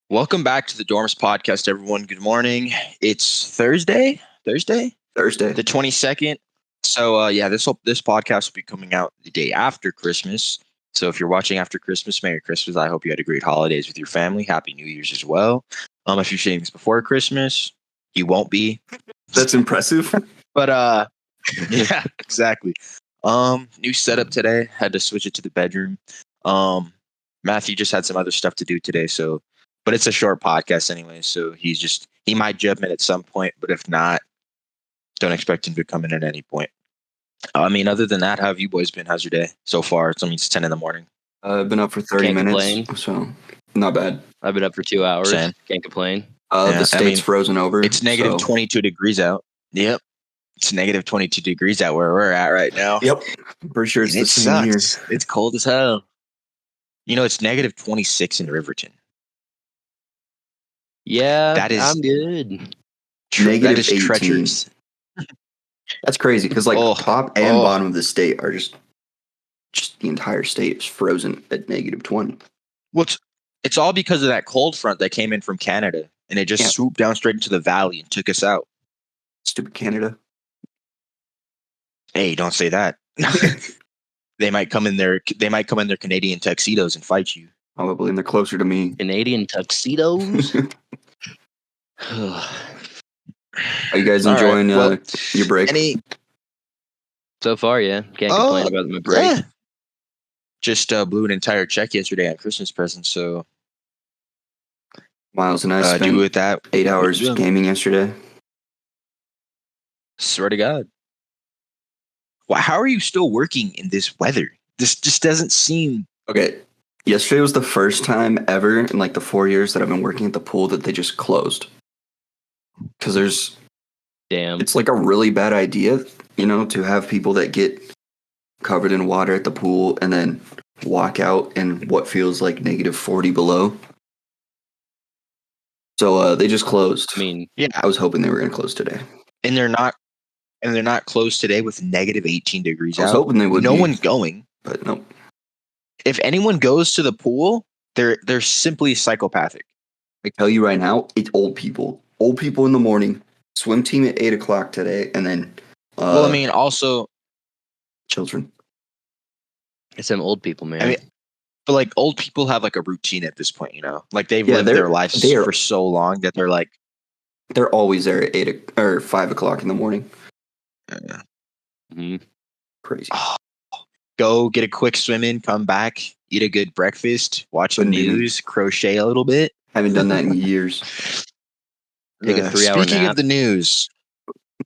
Welcome back to the Dorms Podcast, everyone. Good morning. It's Thursday, the 22nd. So, this podcast will be coming out the day after Christmas. So, if you're watching after Christmas, Merry Christmas. I hope you had a great holidays with your family. Happy New Year's as well. If you're seeing this before Christmas, you won't be. That's impressive. But yeah, exactly. New setup today. Had to switch it to the bedroom. Matthew just had some other stuff to do today, but it's a short podcast anyway, so he might jump in at some point, but if not, don't expect him to come in at any point. Other than that, how have you boys been? How's your day so far? It's 10 in the morning. I've been up for 30 minutes, so not bad. I've been up for 2 hours. Same. Can't complain. The state's frozen over. It's negative 22 degrees out. Yep. It's negative 22 degrees out where we're at right now. Yep. I'm pretty sure it's the same here. It's cold as hell. It's negative 26 in Riverton. Yeah, I'm good. Negative 18. Treacherous. That's crazy because top and bottom of the state are just the entire state is frozen at negative 20. Well, it's all because of that cold front that came in from Canada, and it just swooped down straight into the valley and took us out. Stupid Canada. Hey, don't say that. They might come in their Canadian tuxedos and fight you. Probably, and they're closer to me. Canadian tuxedos. Are you guys enjoying your break? So far, yeah. Can't complain about my break. Yeah. Just blew an entire check yesterday on Christmas presents, so Miles and I spent with that 8 hours gaming yesterday. Swear to God. Well, how are you still working in this weather? This just doesn't seem... Okay, yesterday was the first time ever in the 4 years that I've been working at the pool that they just closed. Because it's a really bad idea, to have people that get covered in water at the pool and then walk out in what feels like negative 40 below. So they just closed. I was hoping they were going to close today. And they're not closed today with negative 18 degrees out. I was hoping they would. No one's going. But nope. If anyone goes to the pool, they're simply psychopathic. I tell you right now, it's old people. Old people in the morning. Swim team at 8 o'clock today, and then. Also. Children. It's them old people, man. But old people have a routine at this point, they've lived their lives for so long that they're always there at 8 or 5 o'clock in the morning. Crazy. Go get a quick swim in, come back, eat a good breakfast, watch the news, crochet a little bit. Haven't done that in years. Take a 3-hour nap. Speaking of the news,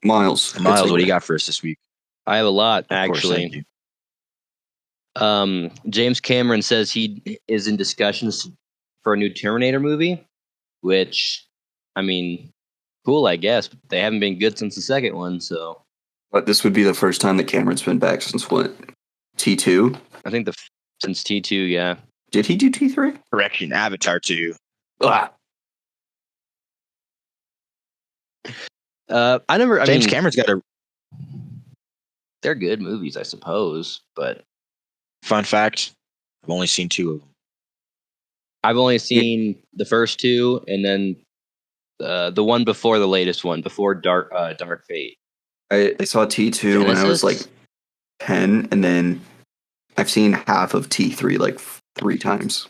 Miles, what do you got for us this week? I have a lot, actually. James Cameron says he is in discussions for a new Terminator movie, which, cool, I guess. But they haven't been good since the second one, so. But this would be the first time that Cameron's been back since what? T2? I think since T2, yeah. Did he do T3? Correction, Avatar 2. James Cameron's got They're good movies, I suppose, but... Fun fact, I've only seen 2 of them. I've only seen the first 2, and then the one before the latest one, before Dark Fate. I saw T2 when I was 10, and then I've seen half of T3 3 times.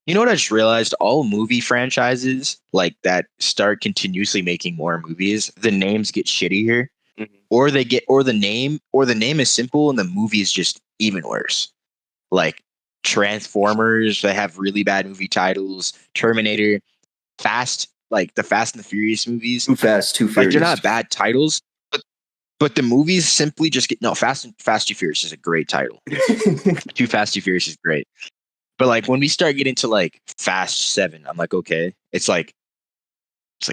You know what I just realized? All movie franchises that start continuously making more movies, the names get shittier, or the name is simple and the movie is just even worse. Transformers, they have really bad movie titles. Terminator, Fast, the Fast and the Furious movies. Too Fast, Too Furious. They're not bad titles, but the movies simply just get Fast Too Furious is a great title. Too Fast, Too Furious is great. But when we start getting to Fast 7, I'm okay. It's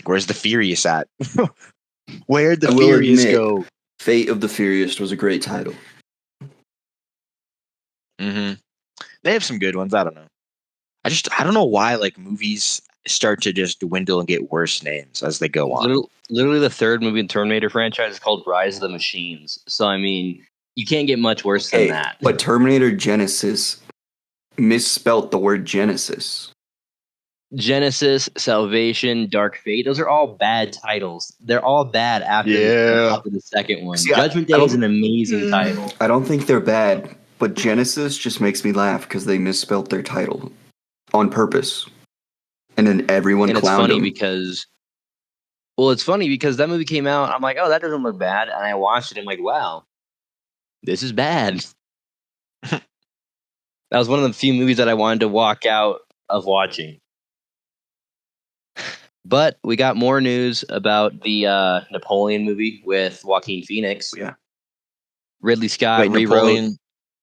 where's the Furious at? Where'd the Furious go? Fate of the Furious was a great title. They have some good ones. I don't know. I don't know why movies start to just dwindle and get worse names as they go on. Literally the third movie in the Terminator franchise is called Rise of the Machines. So you can't get much worse than that. But Terminator Genesis misspelt the word Genesis. Genesis, Salvation, Dark Fate. Those are all bad titles. They're all bad after the second one. See, Judgment Day is an amazing title. I don't think they're bad, but Genesis just makes me laugh because they misspelled their title on purpose, and then everyone And it's clowned funny them. because, it's funny because that movie came out. I'm like, oh, that doesn't look bad, and I watched it. I'm like, wow, this is bad. That was one of the few movies that I wanted to walk out of watching. But we got more news about the Napoleon movie with Joaquin Phoenix. Yeah. Ridley Scott Wait, rewrote Napoleon,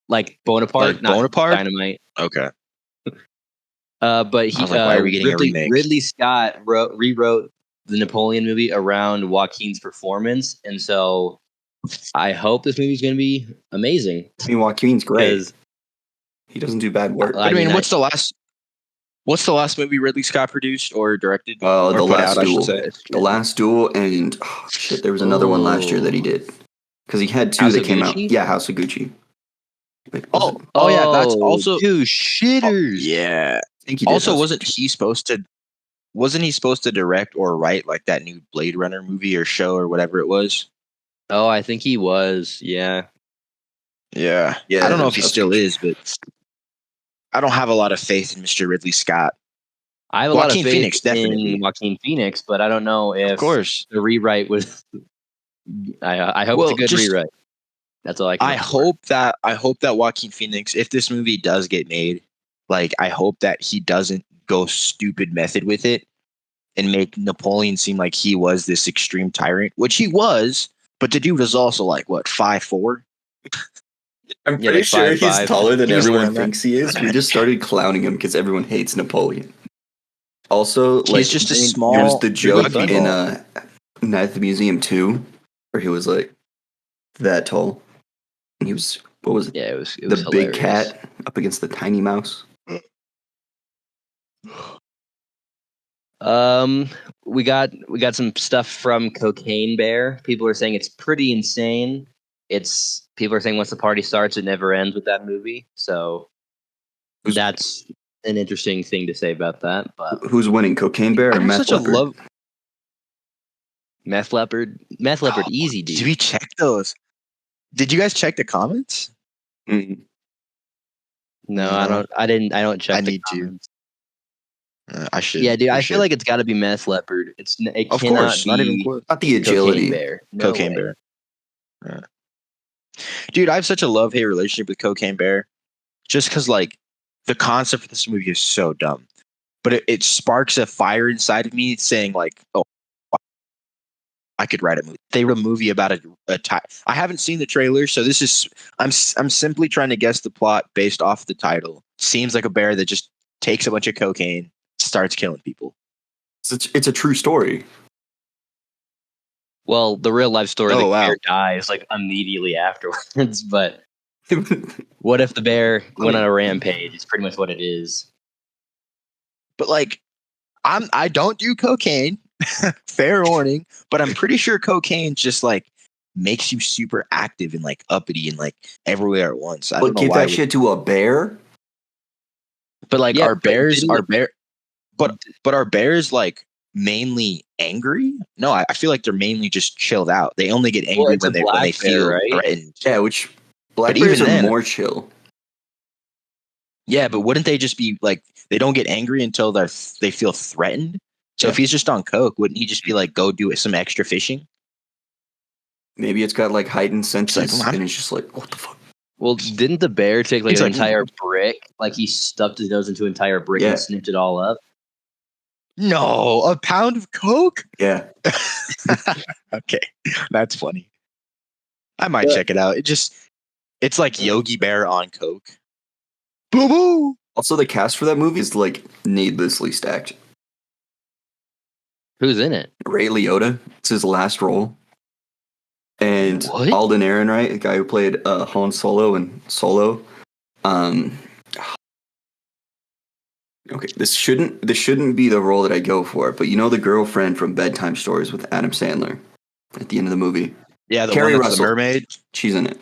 like Bonaparte, like not Bonaparte? Dynamite. Okay. But he, I was like, why are we getting a remake? Ridley Scott rewrote the Napoleon movie around Joaquin's performance, and so I hope this movie's going to be amazing. I mean, Joaquin's great. He doesn't do bad work. I mean, what's the last movie Ridley Scott produced or directed? The Last Duel. I should say. The Last Duel, and there was another one last year that he did because he had two that came out. Yeah, House of Gucci. Yeah, that's also two shitters. Yeah, I think he did also wasn't he supposed to direct or write like that new Blade Runner movie or show or whatever it was? Oh, I think he was. Yeah. I don't know if he still is, but I don't have a lot of faith in Mr. Ridley Scott. I have a lot of faith in Joaquin Phoenix, but I don't know if, of course, the rewrite was. I hope it's a good rewrite. That's all I can. I hope that Joaquin Phoenix, if this movie does get made, like I hope that he doesn't go stupid method with it and make Napoleon seem like he was this extreme tyrant, which he was, but the dude was also like what 5'4". I'm pretty sure he's taller than everyone thinks he is. We just started clowning him because everyone hates Napoleon. Also, he's just a small. It was the joke in Night at the Museum 2, where he was like that tall, and he was what was it? Yeah, it was the hilarious. Big cat up against the tiny mouse. We got some stuff from Cocaine Bear. People are saying it's pretty insane. People are saying once the party starts, it never ends with that movie. So that's an interesting thing to say about that. But who's winning, Cocaine Bear or Meth Leopard? Meth Leopard, easy, dude. Did we check those? Did you guys check the comments? Mm-hmm. No, I don't. I didn't. I don't check. I need comments. I should. Yeah, dude. I feel like it's got to be Meth Leopard. It of cannot course, be not even close. Not the agility. Cocaine Bear. Cocaine Bear. Yeah. Dude, I have such a love-hate relationship with Cocaine Bear, just because like the concept of this movie is so dumb, but it sparks a fire inside of me, saying like, "Oh, I could write a movie." They wrote a movie about I haven't seen the trailer, so this is I'm simply trying to guess the plot based off the title. Seems like a bear that just takes a bunch of cocaine, starts killing people. It's a true story. Well, the real life story, the bear dies like immediately afterwards. But what if the bear went on a rampage? It's pretty much what it is. But like, I don't do cocaine. Fair warning. But I'm pretty sure cocaine just like makes you super active and like uppity and like everywhere at once. I don't know give why that shit to a bear. But like, are bears like mainly angry? No, I feel like they're mainly just chilled out. They only get angry when they feel threatened. Yeah, which black bears are more chill. Yeah, but wouldn't they just be like, they don't get angry until they feel threatened? So if he's just on coke, wouldn't he just be like, go do some extra fishing? Maybe it's got like heightened senses, and it's just like, what the fuck? Well, didn't the bear take like an entire brick? Like he stuffed his nose into an entire brick and sniffed it all up? No, a pound of coke? Yeah. Okay, that's funny. I might check it out. It's like Yogi Bear on coke. Boo boo. Also, the cast for that movie is like needlessly stacked. Who's in it? Ray Liotta. It's his last role. And Alden Ehrenreich, the guy who played Han Solo in Solo. Okay, this shouldn't be the role that I go for, but you know the girlfriend from Bedtime Stories with Adam Sandler at the end of the movie? Yeah, the Carrie one that's Russell. The mermaid. She's in it.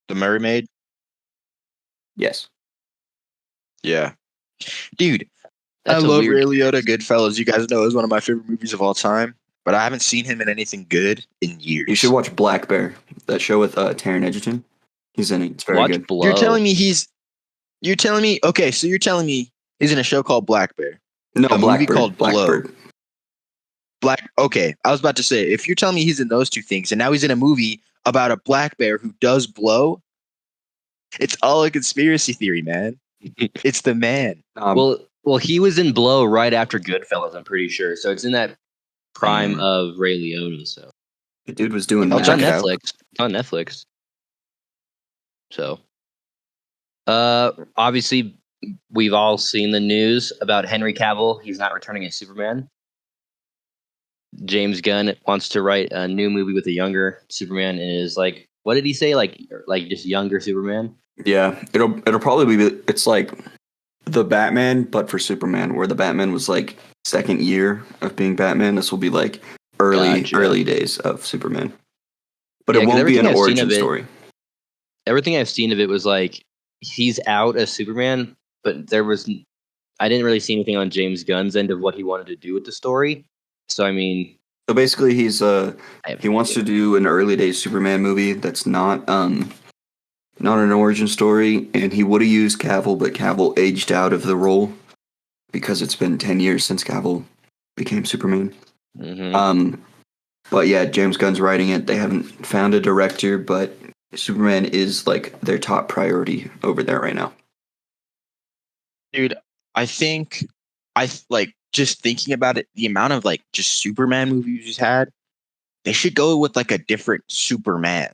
The mermaid? Yes. Yeah. Dude, I That's a love weird. Ray Liotta. Goodfellas, you guys know, is one of my favorite movies of all time. But I haven't seen him in anything good in years. You should watch Black Bear, that show with Taron Egerton. He's in it. It's very Watch good. Blow. You're telling me okay, so you're telling me he's in a show called Black Bear. No, a movie Blackbird. called Blow. Blackbird. Okay, I was about to say, if you're telling me he's in those two things, and now he's in a movie about a black bear who does blow, it's all a conspiracy theory, man. It's the man. Well, he was in Blow right after Goodfellas, I'm pretty sure. So it's in that prime of Ray Liotta. So the dude was doing it's on Knock It Out. Netflix. It's on Netflix. So, obviously, we've all seen the news about Henry Cavill. He's not returning as Superman. James Gunn wants to write a new movie with a younger Superman, and is like, what did he say? Like just younger Superman. Yeah, it'll probably be. It's like the Batman, but for Superman, where the Batman was like second year of being Batman. This will be like early days of Superman, but Yeah, it 'cause won't be an everything I've seen origin of it- story. Everything I've seen of it was like he's out as Superman, but I didn't really see anything on James Gunn's end of what he wanted to do with the story. So I mean, So basically, he have wants no to do an early days Superman movie that's not an origin story, and he would have used Cavill, but Cavill aged out of the role because it's been 10 years since Cavill became Superman. Mhm. But yeah, James Gunn's writing it. They haven't found a director, but Superman is like their top priority over there right now. Dude, I think just thinking about it, the amount of like just Superman movies he's had, they should go with like a different Superman,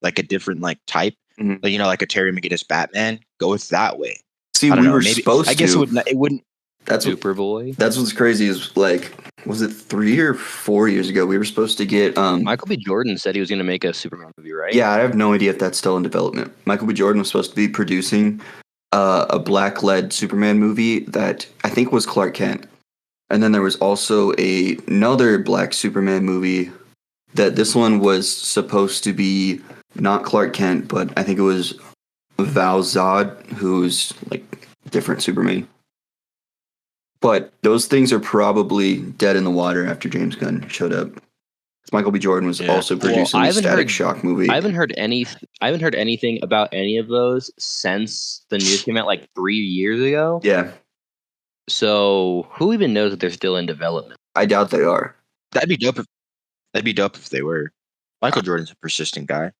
like a different like type. Mhm. Like, like a Terry McGinnis Batman. Go with that way. See, I don't we know, were maybe, supposed to. I guess it wouldn't. That's what, Superboy. that's what's crazy is like, was it 3 or 4 years ago? We were supposed to get Michael B. Jordan said he was going to make a Superman movie, right? Yeah, I have no idea if that's still in development. Michael B. Jordan was supposed to be producing a black-led Superman movie that I think was Clark Kent. And then there was also another black Superman movie that this one was supposed to be not Clark Kent, but I think it was Val Zod, who's like different Superman. But those things are probably dead in the water after James Gunn showed up. Michael B. Jordan was also producing the Static Shock movie. I haven't heard anything about any of those since the news came out like 3 years ago. Yeah. So who even knows that they're still in development? I doubt they are. That'd be dope if they were. Michael Jordan's a persistent guy.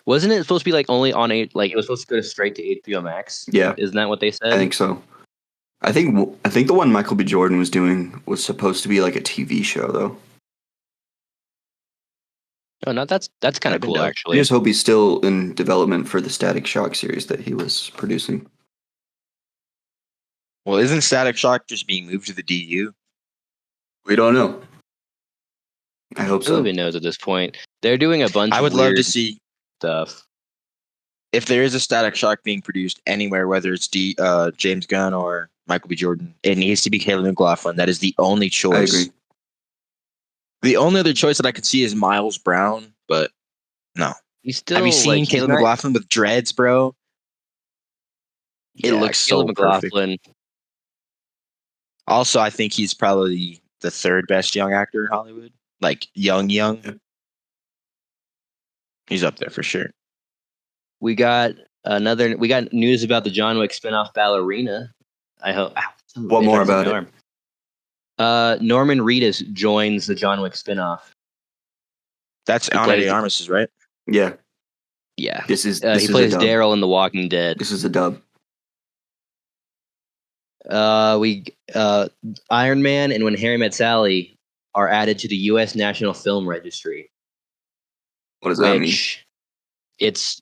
Wasn't it supposed to be like only on it was supposed to go straight to HBO Max? Yeah. Isn't that what they said? I think so. I think the one Michael B. Jordan was doing was supposed to be like a TV show though. Oh, no, that's kind of cool I actually. just hope he's still in development for the Static Shock series that he was producing. Well, isn't Static Shock just being moved to the DU? We don't know. I hope Who so. even knows at this point? They're doing a bunch. I would of love weird to see stuff. if there is a Static Shock being produced anywhere, whether it's James Gunn or Michael B. Jordan. It needs to be Caleb McLaughlin. That is the only choice. I agree. The only other choice that I could see is Miles Brown, but no. He's still. Have you seen Caleb McLaughlin with dreads, bro? It looks so Caleb perfect. McLaughlin. Also, I think he's probably the third best young actor in Hollywood. Like young. Yeah. He's up there for sure. We got news about the John Wick spinoff Ballerina. I hope. What more about it? Norman Reedus joins the John Wick spinoff. That's Ana de Armas, right? Yeah. Yeah. This is he plays Daryl in The Walking Dead. This is a dub. Iron Man and When Harry Met Sally are added to the U.S. National Film Registry. What does that mean? It's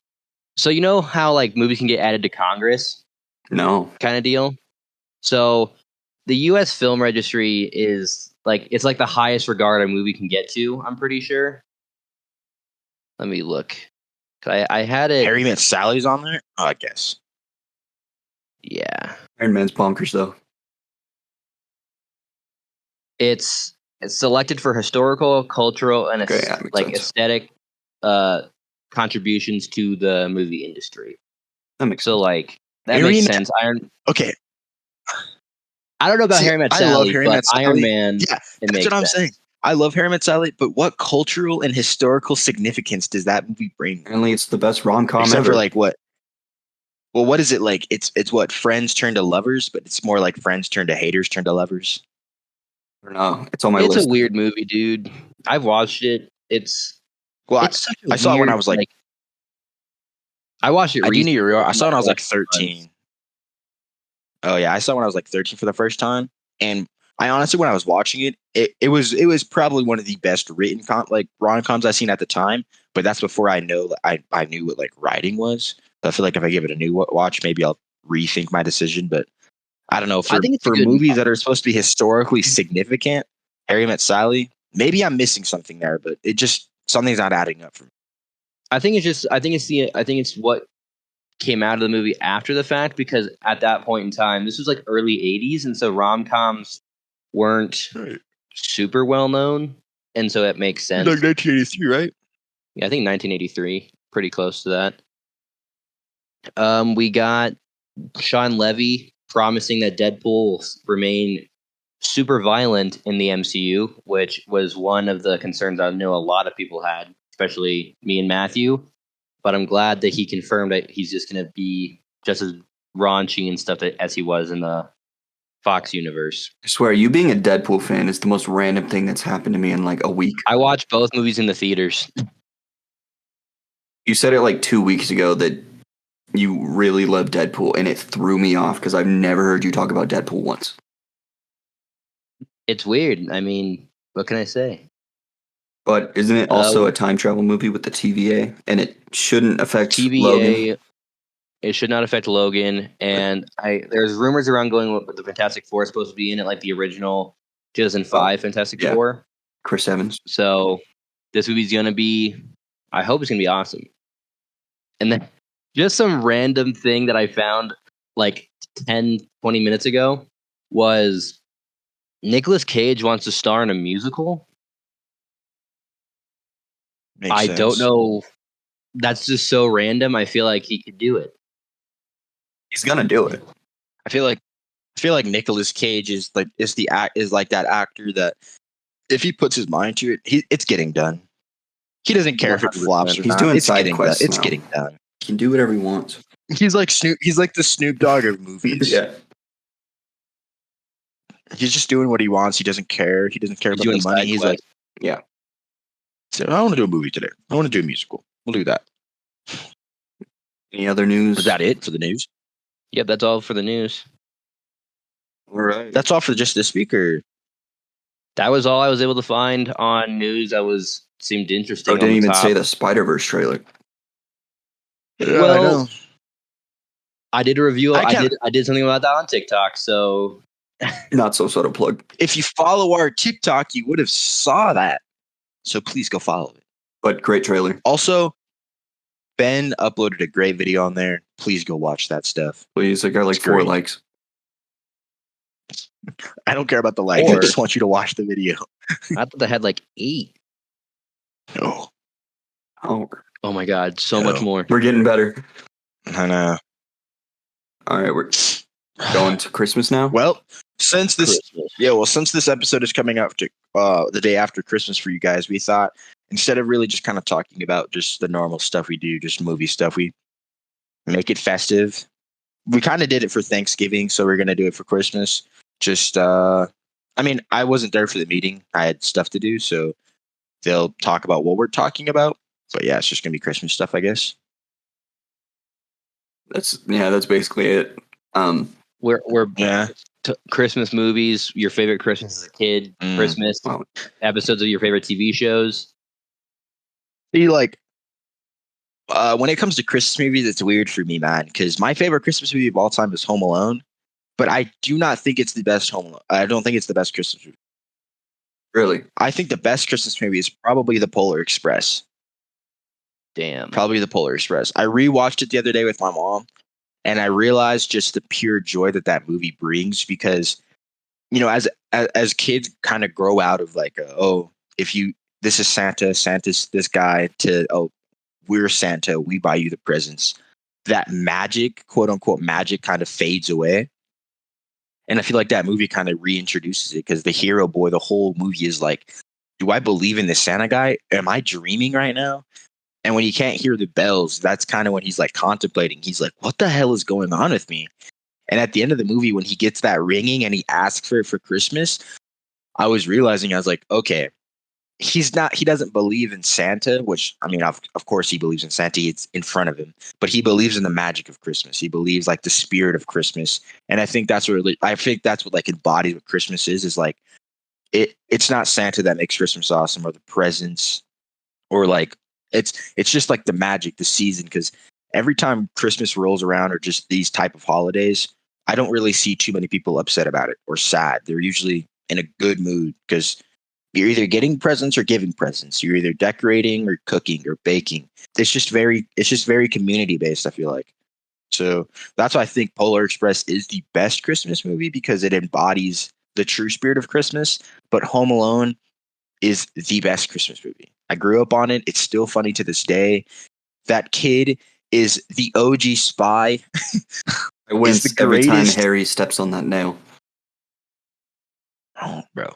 so you know how like movies can get added to Congress, No. kind of deal. So the U.S. Film Registry is like it's like the highest regard a movie can get to. I'm pretty sure. Let me look. I had it. Harry Met Sally's on there? Oh, I guess. Yeah. Iron Man's bonkers though. It's selected for historical, cultural, and Okay, yeah, makes sense. aesthetic contributions to the movie industry. That makes So like that Harry makes Met- sense. Okay. I don't know about Harry Met I love Sally, Harry but Met Sally. Iron Man. Yeah, it that's makes what I'm sense. saying. I love Harry Met Sally, but what cultural and historical significance does that movie bring? Apparently, it's the best rom-com Except ever. for like what? Well, what is it like? It's what friends turn to lovers, but it's more like friends turn to haters, turn to lovers. I don't know. It's on my It's list. a weird movie, dude. I've watched it. It's Well, such a I saw it when I weird, was like I watched it. I do need to recently. I saw it when I was like Months. 13. Oh yeah, I saw it when I was like 13 for the first time, and I honestly, when I was watching it, it was probably one of the best written rom-coms I've seen at the time. But that's before I knew what like writing was. So I feel like if I give it a new watch, maybe I'll rethink my decision. But I don't know. I think it's a For good movies movie. that are supposed to be historically significant, Harry Met Sally, maybe I'm missing something there, but it just something's not adding up for me. I think it's what came out of the movie after the fact, because at that point in time, this was like early 80s, and so rom-coms weren't super well known, and so it makes sense. Like 1983, right? Yeah, I think 1983, pretty close to that. We got Sean Levy promising that Deadpool will remain super violent in the MCU, which was one of the concerns I know a lot of people had, especially me and Matthew. But I'm glad that he confirmed that he's just going to be just as raunchy and stuff as he was in the Fox universe. I swear, you being a Deadpool fan is the most random thing that's happened to me in like a week. I watched both movies in the theaters. You said it like 2 weeks ago that you really love Deadpool, and it threw me off because I've never heard you talk about Deadpool once. It's weird. I mean, what can I say? But isn't it also a time travel movie with the TVA, and it shouldn't affect Logan? It should not affect Logan. And there's rumors around going with the Fantastic Four is supposed to be in it, like the original 2005 Fantastic Four. Chris Evans. So this movie's gonna be. I hope it's gonna be awesome. And then just some random thing that I found like 10, 20 minutes ago was Nicolas Cage wants to star in a musical. I don't know. That's just so random. I feel like he could do it. He's gonna do it. I feel like Nicolas Cage is like that actor that if he puts his mind to it, it's getting done. He doesn't care if it flops. He's doing side quests. It's getting done. He can do whatever he wants. He's like Snoop. He's like the Snoop Dogg of movies. Yeah. He's just doing what he wants. He doesn't care. He doesn't care about the money. He's like, yeah. So I want to do a movie today. I want to do a musical. We'll do that. Any other news? Is that it for the news? Yep, that's all for the news. All right. That's all for just this week, or that was all I was able to find on news that seemed interesting. Oh, didn't even say the Spider-Verse trailer. Well, I did a review. I did something about that on TikTok. So, not so sort of plug. If you follow our TikTok, you would have saw that. So please go follow it. But great trailer. Also, Ben uploaded a great video on there. Please go watch that stuff. Please, I got like 4 likes. I don't care about the likes. I just want you to watch the video. I thought they had like 8. No. Oh my God, so much more. We're getting better. I know. All right, we're going to Christmas now. Well, since this episode is coming up to the day after Christmas for you guys, we thought instead of really just kind of talking about just the normal stuff we do, just movie stuff, we make it festive. We kind of did it for Thanksgiving, so we're gonna do it for Christmas. Just, I mean, I wasn't there for the meeting. I had stuff to do, so they'll talk about what we're talking about. But yeah, it's just gonna be Christmas stuff, I guess. That's basically it. We're Christmas movies, your favorite Christmas as a kid, Christmas episodes of your favorite TV shows. See, like, when it comes to Christmas movies, it's weird for me, man, because my favorite Christmas movie of all time is Home Alone, but I do not think it's the best Home Alone. I don't think it's the best Christmas movie. Really? I think the best Christmas movie is probably The Polar Express. Damn. Probably The Polar Express. I rewatched it the other day with my mom, and I realized just the pure joy that movie brings because, you know, as kids kind of grow out of like, this is Santa's this guy, to, we're Santa, we buy you the presents. That magic, quote unquote magic, kind of fades away. And I feel like that movie kind of reintroduces it because the hero boy, the whole movie is like, do I believe in this Santa guy? Am I dreaming right now? And when he can't hear the bells, that's kind of when he's like contemplating. He's like, what the hell is going on with me? And at the end of the movie, when he gets that ringing and he asks for it for Christmas, I was realizing, I was like, okay, he doesn't believe in Santa, which, I mean, of course he believes in Santa. It's in front of him, but he believes in the magic of Christmas. He believes like the spirit of Christmas. And I think that's what like embodies what Christmas is like, it's not Santa that makes Christmas awesome or the presents or like, it's just like the magic, the season. Cause every time Christmas rolls around or just these type of holidays, I don't really see too many people upset about it or sad. They're usually in a good mood because you're either getting presents or giving presents. You're either decorating or cooking or baking. It's just very community based, I feel like. So that's why I think Polar Express is the best Christmas movie because it embodies the true spirit of Christmas. But Home Alone is the best Christmas movie. I grew up on it. It's still funny to this day. That kid is the OG spy. I wince every time Harry steps on that nail. Oh, bro.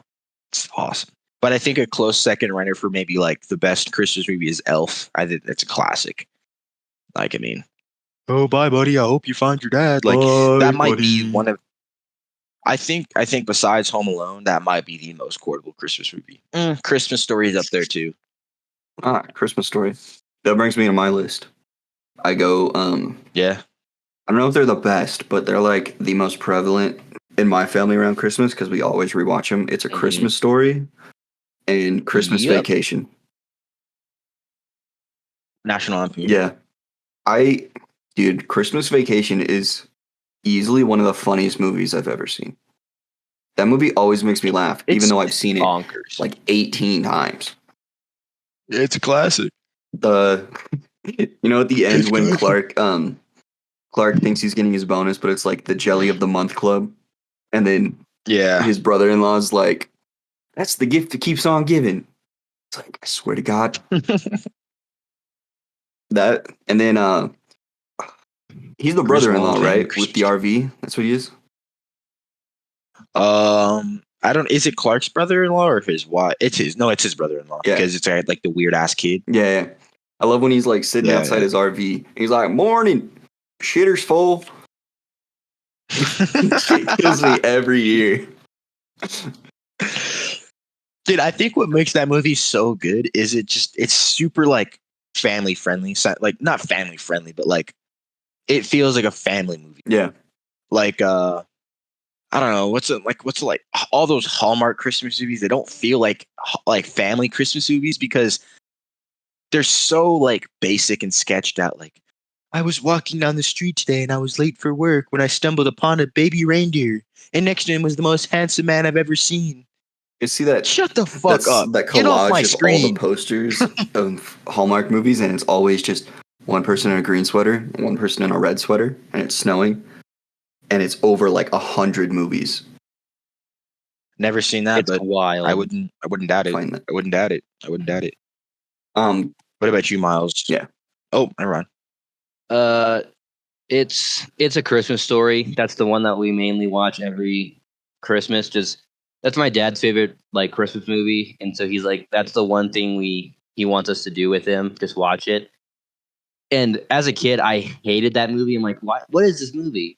It's awesome. But I think a close second runner for maybe like the best Christmas movie is Elf. I think that's a classic. Like, I mean, oh, bye, buddy. I hope you find your dad. Like, that might be one of. I think besides Home Alone, that might be the most quotable Christmas movie. Christmas Story is up there too. Christmas Story. That brings me to my list. I go. Yeah. I don't know if they're the best, but they're like the most prevalent in my family around Christmas because we always rewatch them. It's A Christmas Story and Christmas Vacation. National Anthem. Yeah. Dude, Christmas Vacation is easily one of the funniest movies I've ever seen. That movie always makes me laugh, even though I've seen it like 18 times. It's a classic. At the end when Clark thinks he's getting his bonus, but it's like the Jelly of the Month Club. And then his brother-in-law's like, that's the gift that keeps on giving. It's like, I swear to God. That, and then he's the brother-in-law, right? With the RV. That's what he is. I don't. Is it Clark's brother-in-law or his wife? It's his brother-in-law. Yeah. Because it's like the weird ass kid. Yeah. I love when he's like sitting outside his RV. He's like, morning, shitter's full. It kills me every year. Dude, I think what makes that movie so good is it's super like family friendly. Like not family friendly, but like it feels like a family movie. Yeah. Like I don't know, what's like all those Hallmark Christmas movies, they don't feel like family Christmas movies because they're so like basic and sketched out. Like, I was walking down the street today and I was late for work when I stumbled upon a baby reindeer, and next to him was the most handsome man I've ever seen. You see that? Shut the fuck up. That Get off my collage of screen. all the posters of Hallmark movies, and it's always just one person in a green sweater, one person in a red sweater, and it's snowing, and it's over like 100 movies. Never seen that, It's but wild. I wouldn't doubt it. I wouldn't doubt it. What about you, Miles? Yeah. Oh, never mind. It's A Christmas Story. That's the one that we mainly watch every Christmas. That's my dad's favorite like Christmas movie, and so he's like, that's the one thing he wants us to do with him. Just watch it. And as a kid, I hated that movie. I'm like, what is this movie?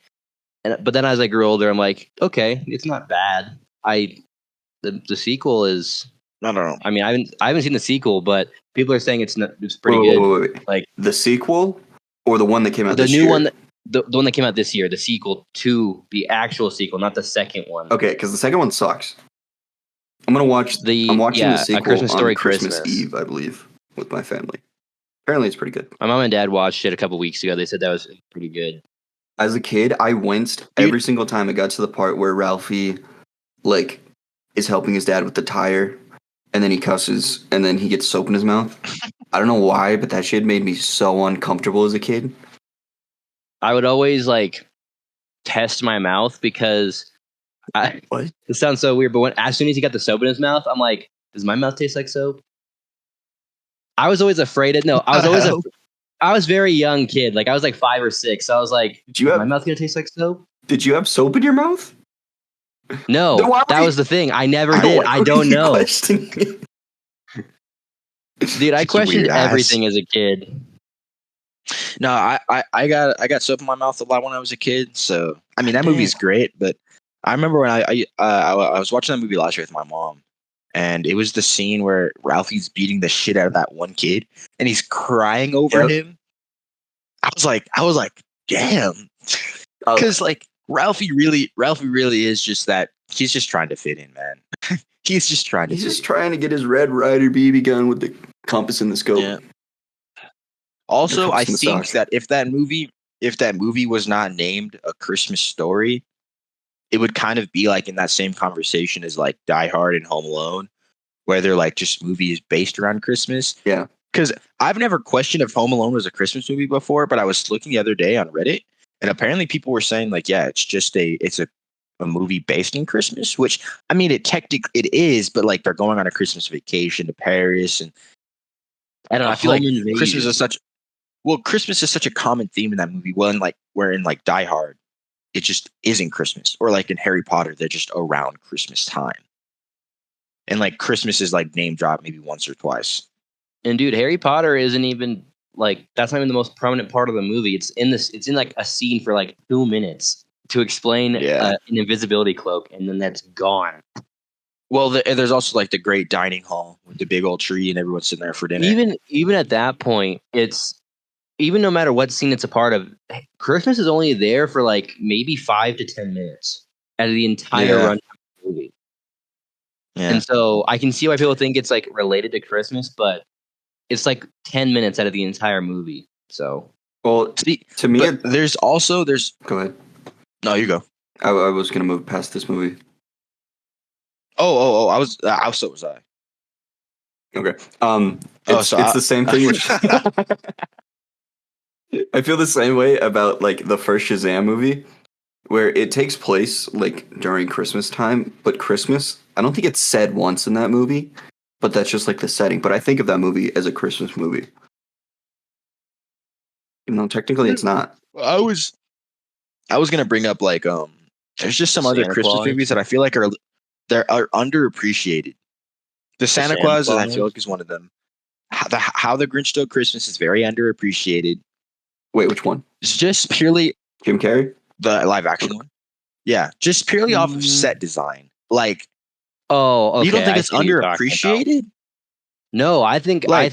But then as I grew older, I'm like, okay, it's not bad. The sequel is. I don't know. I mean, I haven't seen the sequel, but people are saying it's pretty good. Wait. Like the sequel or the one that came out the this new year? one, the one that came out this year, the sequel to the actual sequel, not the second one. Okay, because the second one sucks. I'm watching the sequel A Christmas Story on Christmas Eve, I believe, with my family. Apparently, it's pretty good. My mom and dad watched it a couple weeks ago. They said that was pretty good. As a kid, I winced every single time it got to the part where Ralphie, like, is helping his dad with the tire, and then he cusses, and then he gets soap in his mouth. I don't know why, but that shit made me so uncomfortable as a kid. I would always, like, test my mouth because... What? This sounds so weird, but as soon as he got the soap in his mouth, I'm like, does my mouth taste like soap? I was always afraid of... No, I was a very young kid. Like, I was like 5 or 6. So I was like, is my mouth going to taste like soap? Did you have soap in your mouth? No, Then why that would was the thing. I never you- did. why I would don't you know. question me? Dude, I Such a questioned weird ass. everything as a kid. No, I got soap in my mouth a lot when I was a kid. So I mean, that movie's great, but I remember when I was watching that movie last year with my mom, and it was the scene where Ralphie's beating the shit out of that one kid, and he's crying over Yep. him. I was like, damn, because like Ralphie really is just that. He's just trying to fit in, man. He's just trying to. He's fit just in. trying to get his Red Ryder BB gun with the compass and the scope. Yeah. Also, I comes the think massage. that if that movie was not named A Christmas Story, it would kind of be like in that same conversation as like Die Hard and Home Alone, where they're like just movies based around Christmas. Yeah. Because I've never questioned if Home Alone was a Christmas movie before, but I was looking the other day on Reddit, and apparently people were saying like, yeah, it's a movie based in Christmas, which I mean, it is, but like they're going on a Christmas vacation to Paris, and I don't know. I feel like Christmas is such Christmas is such a common theme in that movie. Well, in like where in like Die Hard, it just isn't Christmas, or like in Harry Potter, they're just around Christmas time, and like Christmas is like name dropped maybe once or twice. And dude, Harry Potter isn't even like that's not even the most prominent part of the movie. It's in like a scene for like 2 minutes to explain Yeah. an invisibility cloak, and then that's gone. Well, there's also like the great dining hall with the big old tree and everyone's sitting there for dinner. Even at that point, it's even no matter what scene it's a part of, Christmas is only there for like maybe 5 to 10 minutes out of the entire run of the movie. Yeah. And so I can see why people think it's like related to Christmas, but it's like 10 minutes out of the entire movie. So, Well, See, to me, but there's go ahead. no, you go. I was gonna move past this movie. Oh, so was I. Okay. It's so the same thing. I feel the same way about like the first Shazam movie, where it takes place like during Christmas time, but Christmas, I don't think it's said once in that movie, but that's just like the setting. But I think of that movie as a Christmas movie, even though technically it's not. I was gonna bring up like there's just some other Santa Christmas Claus? movies that I feel like are underappreciated. The Santa Santa Claus, I Claus? feel like, is one of them. How the Grinch Stole Christmas is very underappreciated. Wait, which one? It's just purely Jim Carrey? the live action one. Yeah, just purely off of set design. Like, oh, okay. you don't think I it's see what you're talking about. underappreciated? No, I think Like-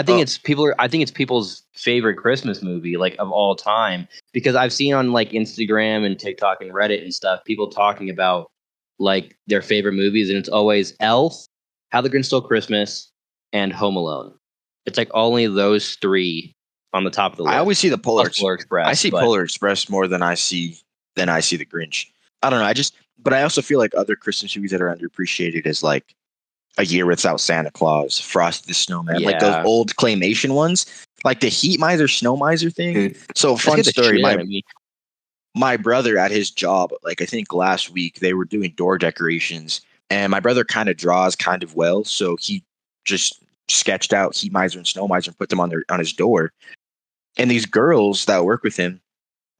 it's people's favorite Christmas movie like of all time, because I've seen on like Instagram and TikTok and Reddit and stuff people talking about like their favorite movies, and it's always Elf, How the Grinch Stole Christmas, and Home Alone. It's like only those three on the top of the list. I always see the Polar Plus Polar Express. I see but- Polar Express more than I see the Grinch. I don't know. But I also feel like other Christmas movies that are underappreciated is like A Year Without Santa Claus, Frosty the Snowman, like those Yeah. old claymation ones, like the Heat Miser, Snow Miser thing. Dude, So Let's fun get the story. shit out of me. My brother at his job, like I think last week, they were doing door decorations, and my brother kind of draws kind of well, so he just sketched out Heat Miser and Snow Miser and put them on his door. And these girls that work with him,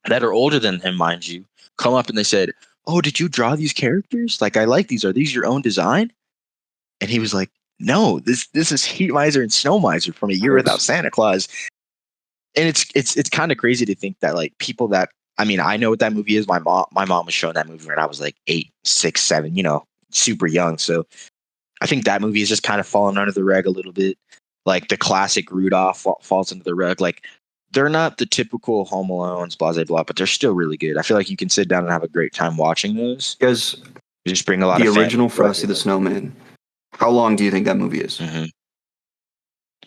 that are older than him, mind you, come up and they said, "Oh, did you draw these characters? Like, I like these. Are these your own design?" And he was like, "No, this is Heat Miser and Snow Miser from A Year Without Santa Claus." And it's kind of crazy to think that like people that, I mean, I know what that movie is. My mom was showing that movie when I was like 8, 6, 7, super young. So I think that movie is just kind of fallen under the rug a little bit. Like the classic Rudolph falls into the rug. Like they're not the typical Home Alones, blah, blah, blah, but they're still really good. I feel like you can sit down and have a great time watching those. Because You just bring a lot the of original family Frosty the together. Snowman, how long do you think that movie is? Mhm.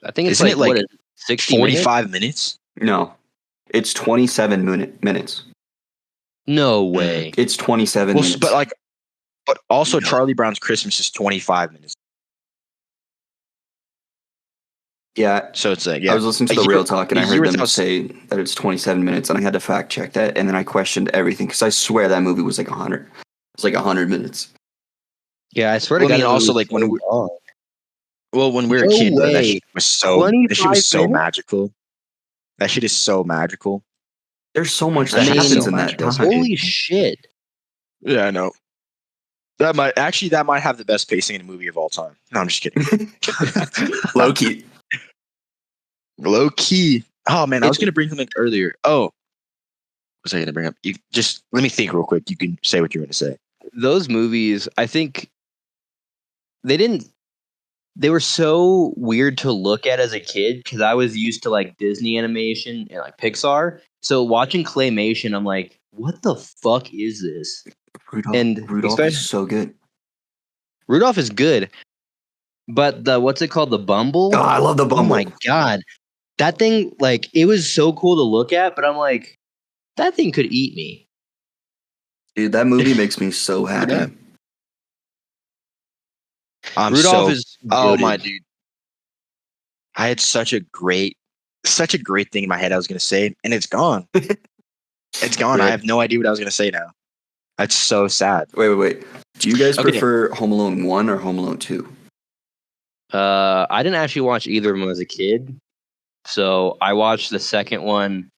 I think it's Isn't like, it like what, 60 minutes? 45 minutes? No, it's 27 minutes. No way. It's 27 Well, minutes. but also No. Charlie Brown's Christmas is 25 minutes. Yeah, So it's like, yeah. I was listening to A the Year- Real Talk and A I Year heard them Without- say that it's 27 minutes, and I had to fact check that, and then I questioned everything because I swear that movie was like 100. It's like 100 minutes. Yeah, I swear to Well, I God. mean, it also, was like, when so we- long. Well, when we were a No kid, bro, that way. shit was so 25 minutes? magical. That shit is so magical. There's so much I that mean, happens so in that magical. time. Holy shit. Yeah, I know. That might have the best pacing in a movie of all time. No, I'm just kidding. Low key. Low key. Oh man, I was gonna bring something earlier. Oh, what was I gonna bring up? You just let me think real quick. You can say what you're gonna say. Those movies, I think they were so weird to look at as a kid because I was used to like Disney animation and like Pixar. So watching claymation, I'm like, what the fuck is this? Rudolph is so good. Rudolph is good, but what's it called? The Bumble? Oh, I love the Bumble. Oh my god. That thing, like, it was so cool to look at, but I'm like, that thing could eat me. Dude, that movie makes me so happy. Yeah. Rudolph is oh goated. my dude. I had such a great thing in my head I was gonna say, and it's gone. It's gone. I have no idea what I was gonna say now. That's so sad. Wait. Do you guys prefer Home Alone 1 or Home Alone 2? I didn't actually watch either of them as a kid. So I watched the second one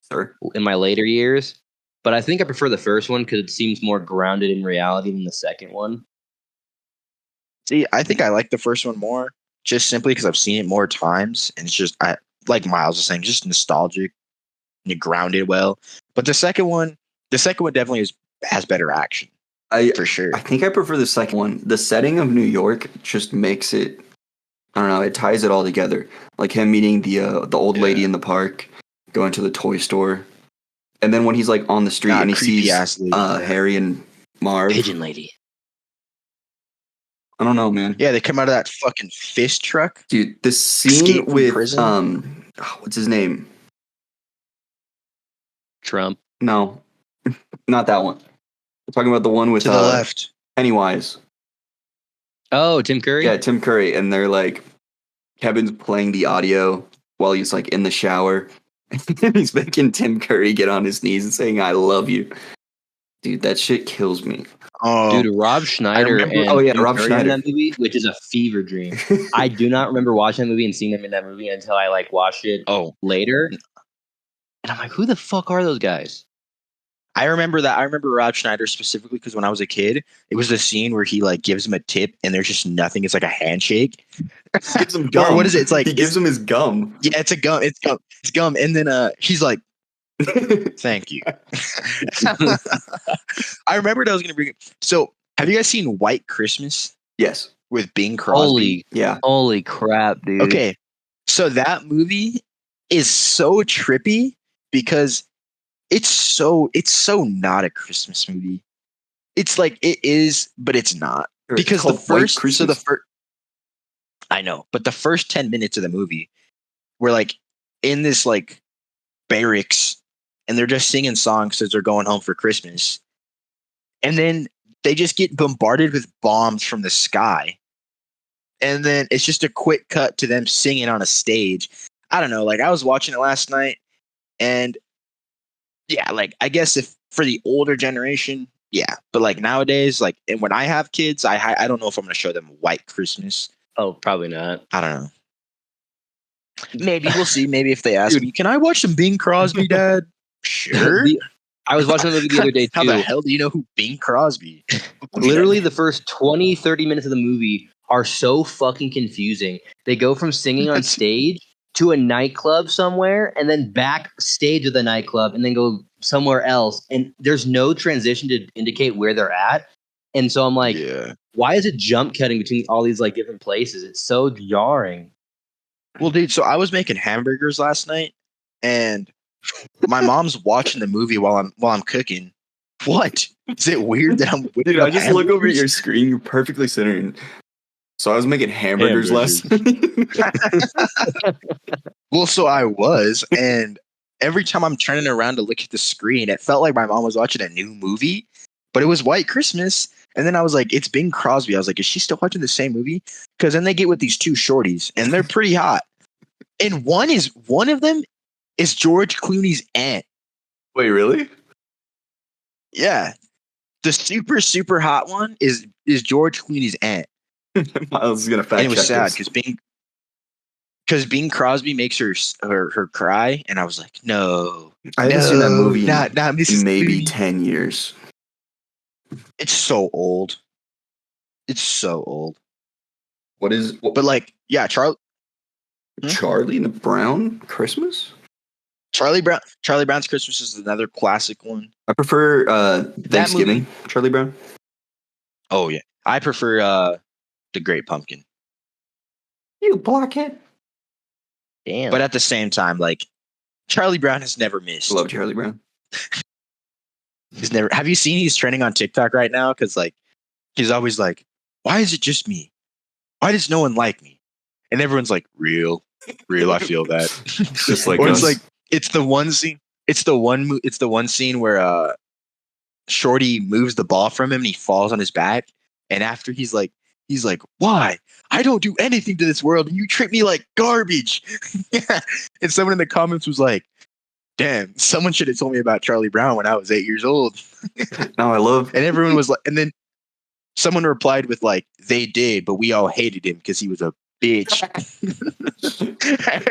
in my later years. But I think I prefer the first one because it seems more grounded in reality than the second one. See, I think I like the first one more, just simply because I've seen it more times, and it's just like Miles was saying, just nostalgic and it grounded well. But the second one definitely has better action. For sure. I think I prefer the second one. The setting of New York just makes it, I don't know, it ties it all together. Like him meeting the old lady in the park, going to the toy store. And then when he's like on the street and he sees Harry and Marv. Pigeon lady. I don't know, man. Yeah, they come out of that fucking fist truck. Dude, the scene with what's his name? Trump. No. Not that one. We're talking about the one with to the left. Pennywise. Oh, Tim Curry? Yeah, Tim Curry. And they're like, Kevin's playing the audio while he's like in the shower. And he's making Tim Curry get on his knees and saying, I love you. Dude, that shit kills me. Oh, dude, Rob Schneider Rob Schneider in that movie, which is a fever dream. I do not remember watching that movie and seeing them in that movie until I like watched it later. And I'm like, who the fuck are those guys? I remember that. I remember Rob Schneider specifically because when I was a kid, it was the scene where he like gives him a tip and there's just nothing. It's like a handshake. Gives him gum. Or what is it? It's like he gives him his gum. Yeah, it's a gum. It's gum. And then he's like, thank you. I remembered I was going to bring it. So, have you guys seen White Christmas? Yes. With Bing Crosby? Holy crap, dude. Okay. So, that movie is so trippy because it's so not a Christmas movie. It's like it is, but it's not. Because the first I know, but the first 10 minutes of the movie, we're like in this like barracks and they're just singing songs as they're going home for Christmas. And then they just get bombarded with bombs from the sky. And then it's just a quick cut to them singing on a stage. I don't know, like I was watching it last night and yeah, like I guess if for the older generation, yeah, but like nowadays, like and when I have kids, I don't know if I'm going to show them White Christmas. Oh, probably not. I don't know. Maybe we'll see. Maybe if they ask me, can I watch some Bing Crosby, Dad? Sure. I was watching the movie the other day too. How the hell do you know who Bing Crosby? Literally, the first 20, 30 minutes of the movie are so fucking confusing. They go from singing on stage to a nightclub somewhere and then backstage of the nightclub and then go somewhere else. And there's no transition to indicate where they're at. And so I'm like, why is it jump cutting between all these like different places? It's so jarring. Well, dude, so I was making hamburgers last night and my mom's watching the movie while I'm cooking. What? Is it weird that I'm Dude, I just look over at your screen, you're perfectly centered. So I was making hamburgers last night. Well, so I was, and every time I'm turning around to look at the screen, it felt like my mom was watching a new movie, but it was White Christmas. And then I was like, it's Bing Crosby. I was like, is she still watching the same movie? Because then they get with these two shorties, and they're pretty hot. And one of them is George Clooney's aunt. Wait, really? Yeah. The super, super hot one is George Clooney's aunt. Miles is gonna fact check. And it was sad because Bing Crosby makes her cry, and I was like, no, I haven't seen that movie not Mrs. in maybe Clooney. 10 years. It's so old. It's so old. But like, yeah, Charlie and the Brown Christmas? Charlie Brown's Christmas is another classic one. I prefer Thanksgiving, Charlie Brown. Oh yeah. I prefer The Great Pumpkin. You blockhead. Damn. But at the same time, like, Charlie Brown has never missed. I love Charlie Brown. He's never. Have you seen he's trending on TikTok right now? Because like, he's always like, "Why is it just me? Why does no one like me?" And everyone's like, "Real. I feel that." Just like or us. it's like it's the one scene. It's the one scene where Shorty moves the ball from him and he falls on his back. And after he's like, "Why? I don't do anything to this world, and you treat me like garbage." Yeah. And someone in the comments was like, "Damn, someone should have told me about Charlie Brown when I was 8 years old." No, I love. And everyone was like, and then someone replied with like, "They did, but we all hated him because he was a bitch."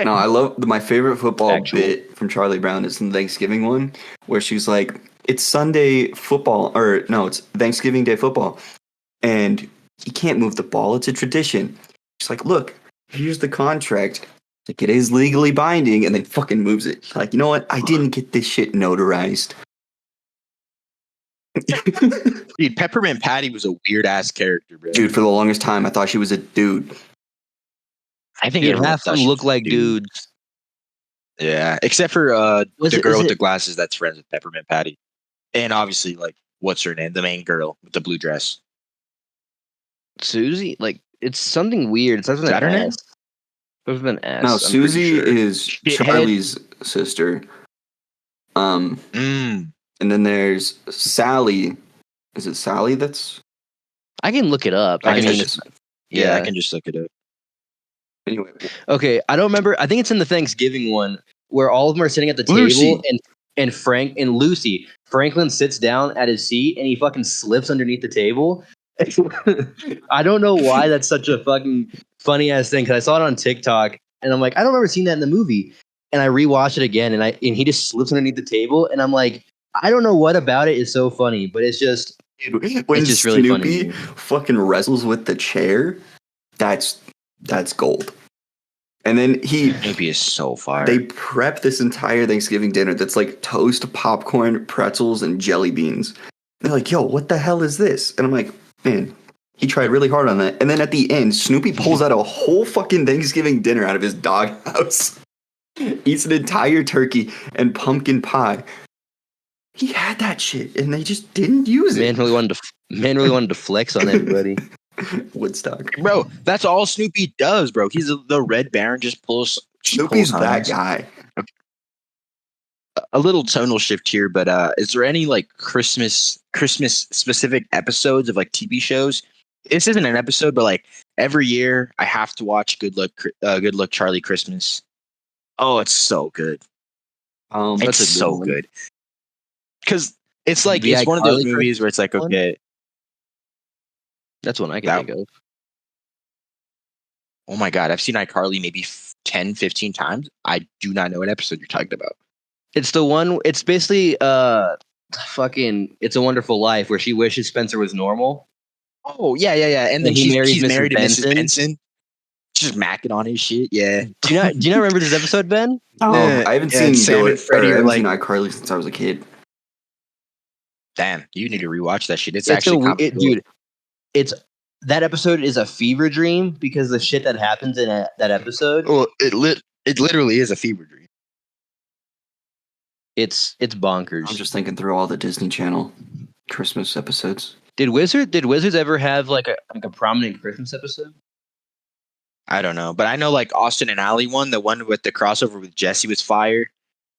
No, I love my favorite football bit from Charlie Brown is the Thanksgiving one where she's like, "It's Sunday football, or no, it's Thanksgiving Day football, and he can't move the ball. It's a tradition." She's like, "Look, here's the contract. Like, it is legally binding," and then fucking moves it. Like, you know what? I didn't get this shit notarized. Dude, Peppermint Patty was a weird ass character, bro. Dude, for the longest time, I thought she was a dude. I think Dude, everyone half thought them she look was a like dude. dudes. Yeah, except for the girl is with it- the glasses that's friends with Peppermint Patty, and obviously like what's her name, the main girl with the blue dress. Susie? Like, it's something weird. It starts with Is that an her name? S. Starts with an S. No, I'm Susie pretty sure. is Shithead. Charlie's sister. And then there's Sally. Is it Sally that's... I can look it up. I I can mean, just- Yeah, I can just look it up. Anyway. okay, I don't remember. I think it's in the Thanksgiving one where all of them are sitting at the Lucy. table and Frank and Lucy. Franklin sits down at his seat and he fucking slips underneath the table. I don't know why that's such a fucking funny ass thing because I saw it on TikTok and I'm like, I don't remember seeing that in the movie. And I rewatched it again and he just slips underneath the table and I'm like, I don't know what about it is so funny, but it's just When it's just really Snoopy funny. fucking wrestles with the chair, that's gold. And then Snoopy is so fire. they prep this entire Thanksgiving dinner that's like toast, popcorn, pretzels, and jelly beans. They're like, "Yo, what the hell is this?" And I'm like, man, he tried really hard on that. And then at the end, Snoopy pulls out a whole fucking Thanksgiving dinner out of his doghouse, eats an entire turkey and pumpkin pie. He had that shit, and they just didn't use it. Man really wanted to flex on everybody. Woodstock. Bro, that's all Snoopy does, bro. He's the Red Baron, just pulls. Snoopy's pulls that Heinz. guy. A little tonal shift here, but is there any like Christmas specific episodes of like TV shows? This isn't an episode, but like every year I have to watch Good Luck Charlie Christmas. Oh, it's so good. That's It's a good so one. good. Because it's like The it's one of those iCarly movies where it's like, one? okay, That's one I can That- think of. oh my god, I've seen iCarly maybe 10, 15 times. I do not know what episode you're talking about. It's the one. It's basically fucking. It's a Wonderful Life where she wishes Spencer was normal. Oh yeah. And then And he she's marries Mrs. married to Mrs. Benson. Benson. Just macking on his shit. Yeah. Do you not remember this episode, Ben? Oh, Yeah, I haven't yeah, seen Sam and Freddie are like- iCarly since I was a kid. Damn, you need to rewatch that shit. It's It's actually comical. dude. It's that episode is a fever dream because the shit that happens in that episode. Well, it literally is a fever dream. It's bonkers. I'm just thinking through all the Disney Channel Christmas episodes. Did Wizards ever have like a prominent Christmas episode? I don't know, but I know like Austin and Ally one, the one with the crossover with Jesse was fire.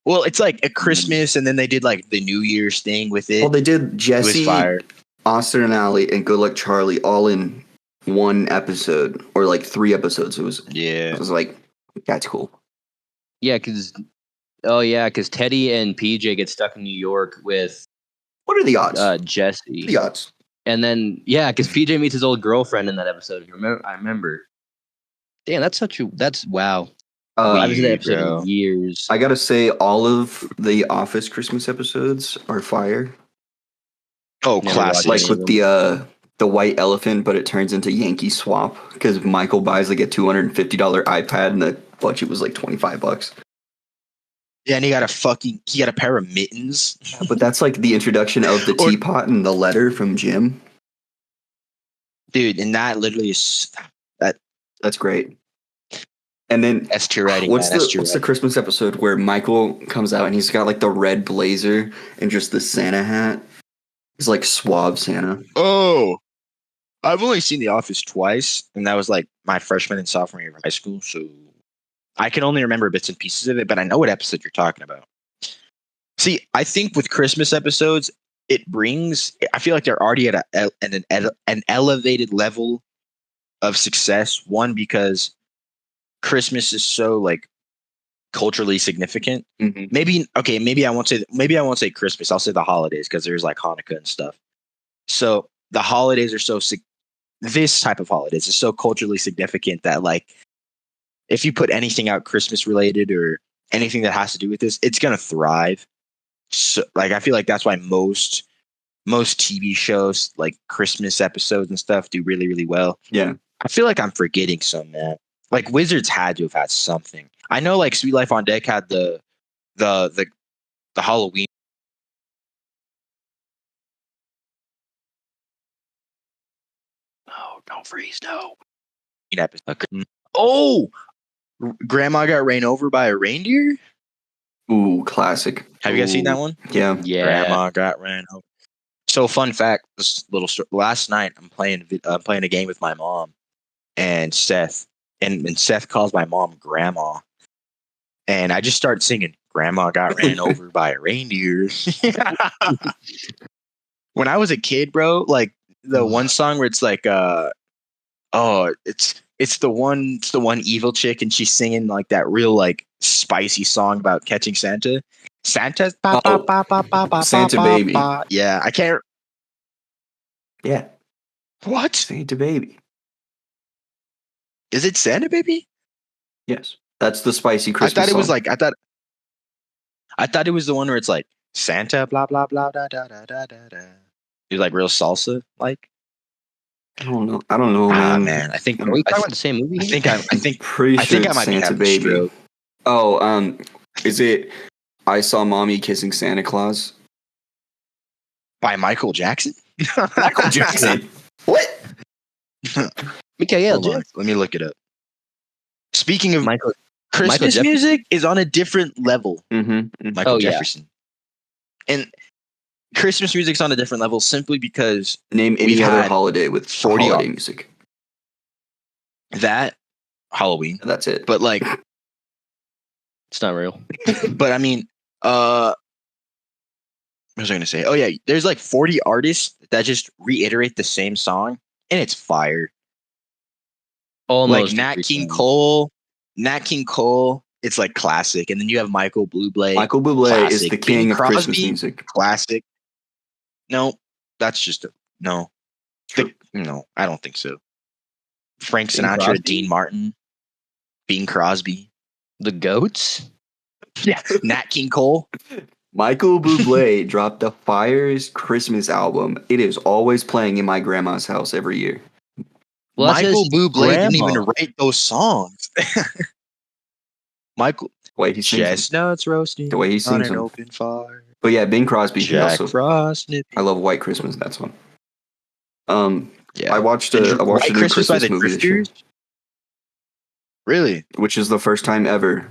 Well, it's like a Christmas, and then they did like the New Year's thing with it. Well, they did It was Jesse, fire. Austin and Ally, and Good Luck Charlie all in one episode, or like 3 episodes. It Yeah. was like, that's cool. Yeah, because Teddy and PJ get stuck in New York with What are the odds? Jesse, the odds. and then because PJ meets his old girlfriend in that episode. I remember. Damn, that's wow. I haven't seen that episode bro. in years. I gotta say, all of the Office Christmas episodes are fire. Oh, Never classic. Like any with of the the white elephant, but it turns into Yankee Swap because Michael buys like a $250 iPad and the budget was like $25. Yeah, and he got a pair of mittens. But that's like the introduction of the teapot and the letter from Jim. Dude, and that literally is that's great. And then that's true writing. What's the Christmas episode where Michael comes out and he's got like the red blazer and just the Santa hat? He's like suave Santa. Oh, I've only seen The Office twice, and that was like my freshman and sophomore year of high school, so I can only remember bits and pieces of it, but I know what episode you're talking about. See, I think with Christmas episodes, I feel like they're already at an elevated level of success. One, because Christmas is so like culturally significant. Mm-hmm. Maybe I won't say Christmas. I'll say the holidays because there's like Hanukkah and stuff. So the holidays are this type of holidays is so culturally significant that like if you put anything out Christmas related or anything that has to do with this, it's gonna thrive. So like I feel like that's why most TV shows like Christmas episodes and stuff do really, really well. Yeah. I feel like I'm forgetting some, man. Like Wizards had to have had something. I know like Sweet Life on Deck had the Halloween. Oh, don't freeze, no. Episode. Oh, Grandma got ran over by a reindeer. Ooh, classic. Have you guys seen that one? Yeah. Grandma got ran over. So fun fact, this little story. Last night I'm playing a game with my mom and Seth, and Seth calls my mom Grandma, and I just started singing "Grandma got ran over by a reindeer." When I was a kid, bro, like the one song where it's like, it's the one evil chick, and she's singing like that real like spicy song about catching Santa. Santa's Santa Baby. Yeah, I can't. Yeah. What? Santa Baby. Is it Santa Baby? Yes. That's the spicy Christmas I thought it was song. like I thought it was the one where it's like Santa blah blah blah da da da da da da. It was like real salsa like. I don't know, man. I think are we talking about the same movie? I think pretty sure I think I it's might Santa be having a Baby. stroke. Oh, is it I Saw Mommy Kissing Santa Claus? By Michael Jackson? Michael Jackson. What? Mikael, Let me look it up. Speaking of Michael, Christmas music is on a different level. Mm-hmm. Michael Jefferson. And Christmas music's on a different level simply because name any other holiday with 40 holiday music. That Halloween. That's it. But like it's not real. But I mean, what was I gonna say? Oh yeah, there's like 40 artists that just reiterate the same song, and it's fire. Almost like Nat King Cole. It's like classic, and then you have Michael Bublé. Michael Bublé is the king of Christmas music. Classic. No, that's just no. No, I don't think so. Frank Sinatra, Dean Martin, Bing Crosby, the Goats. Yeah, Nat King Cole. Michael Bublé dropped the Fire's Christmas album. It is always playing in my grandma's house every year. Well, Michael Bublé didn't even write those songs. Michael, wait, he sings chestnuts roasting the way he sings on an them. open fire. But yeah, Bing Crosby. Jack Frost. I love White Christmas. That's one. Yeah, I watched a new Christmas by the movie this year. Really? Which is the first time ever.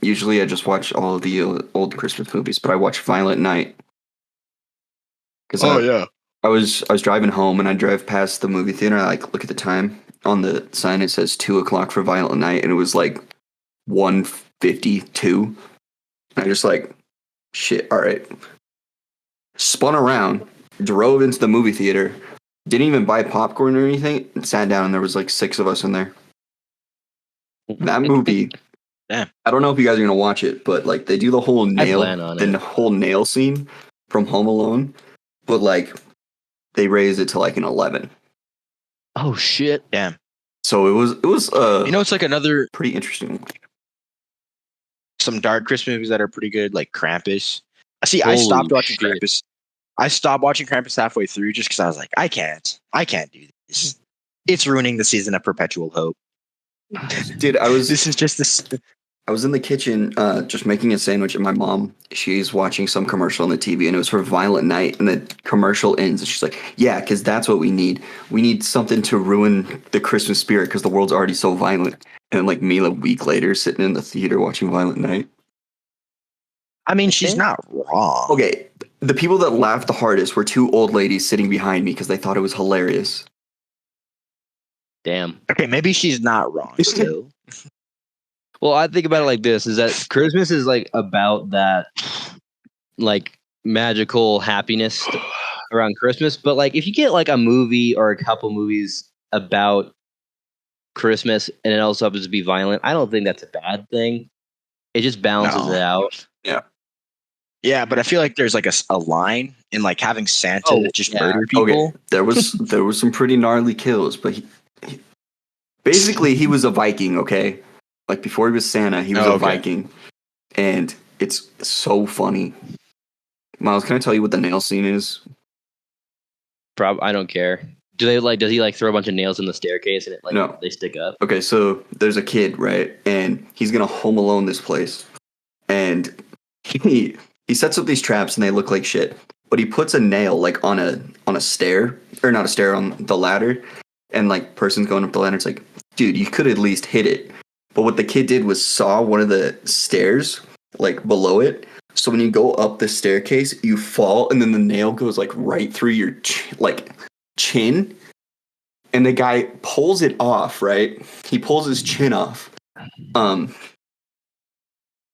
Usually I just watch all of the old Christmas movies, but I watched Violent Night. Yeah. I was driving home and I drive past the movie theater and I look at the time. On the sign it says 2:00 for Violent Night and it was like 1:52. And I just shit, alright. Spun around, drove into the movie theater, didn't even buy popcorn or anything, and sat down and there was 6 of us in there. That movie, damn. I don't know if you guys are gonna watch it, but they do the whole nail scene from Home Alone, but they raised it to an 11. Oh shit! Damn. So it was it's like another pretty interesting. Some dark Christmas movies that are pretty good, like Krampus. See, I stopped watching Krampus. I stopped watching Krampus halfway through just because I was like, I can't do this. It's ruining the season of Perpetual Hope. Dude, This is just this. I was in the kitchen just making a sandwich, and my mom, she's watching some commercial on the TV, and it was for Violent Night, and the commercial ends, and she's like, yeah, because that's what we need. We need something to ruin the Christmas spirit because the world's already so violent. And then, like, me a week later, sitting in the theater watching Violent Night. I mean, she's not wrong. Okay, the people that laughed the hardest were two old ladies sitting behind me because they thought it was hilarious. Damn. Okay, maybe she's not wrong still. Well, I think about it like this: is that Christmas is like about that, like magical happiness around Christmas. But like, if you get like a movie or a couple movies about Christmas and it also happens to be violent, I don't think that's a bad thing. It just balances it out. Yeah. Yeah, but I feel like there's like a line in like having Santa just murder people. Okay. There was some pretty gnarly kills, but he basically he was a Viking. Okay, like before he was Santa, he was a Viking, and it's so funny. Miles, can I tell you what the nail scene is? I don't care. Does he like throw a bunch of nails in the staircase and they stick up? Okay, so there's a kid, right? And he's gonna home alone this place. And he sets up these traps and they look like shit. But he puts a nail like on a stair, or not a stair, on the ladder, and like person's going up the ladder, it's like, dude, you could at least hit it. But what the kid did was saw one of the stairs like below it. So when you go up the staircase, you fall, and then the nail goes like right through your chin, and the guy pulls it off, right? He pulls his chin off,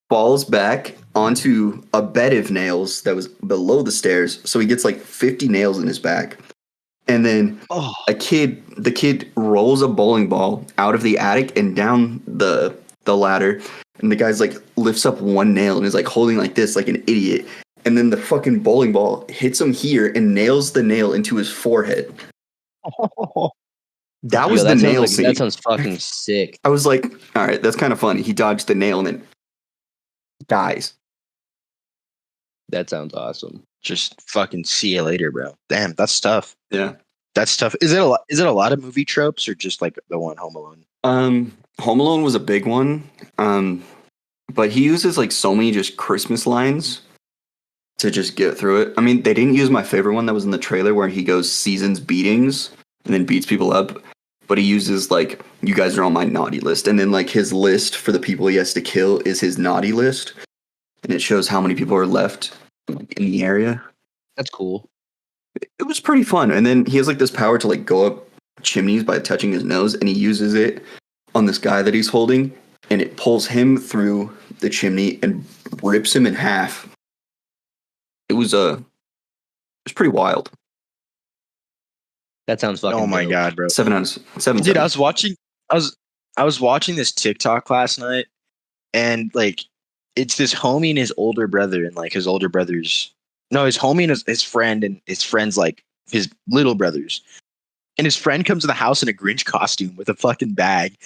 falls back onto a bed of nails that was below the stairs, so he gets like 50 nails in his back. And then the kid rolls a bowling ball out of the attic and down the ladder, and the guy's like lifts up one nail and is like holding like this like an idiot, and then the fucking bowling ball hits him here and nails the nail into his forehead. That was the nail scene. That sounds fucking sick. I was like, all right, that's kind of funny. He dodged the nail and then dies. That sounds awesome. Just fucking see you later, bro. Damn, that's tough. Yeah, that's tough. Is it a lot of movie tropes or just like the one Home Alone? Home Alone was a big one. But he uses like so many just Christmas lines to just get through it. I mean, they didn't use my favorite one that was in the trailer where he goes seasons beatings and then beats people up. But he uses like, you guys are on my naughty list. And then like his list for the people he has to kill is his naughty list. And it shows how many people are left in the area. That's cool. It was pretty fun. And then he has like this power to like go up chimneys by touching his nose. And he uses it on this guy that he's holding. And it pulls him through the chimney and rips him in half. It was pretty wild. That sounds fucking. Oh my dope. God, bro! 7 out of 7. Dude, I was watching this TikTok last night, and like, it's this homie and his older brother, and like his older brother's his homie and his friend and his friend's like his little brothers. And his friend comes to the house in a Grinch costume with a fucking bag.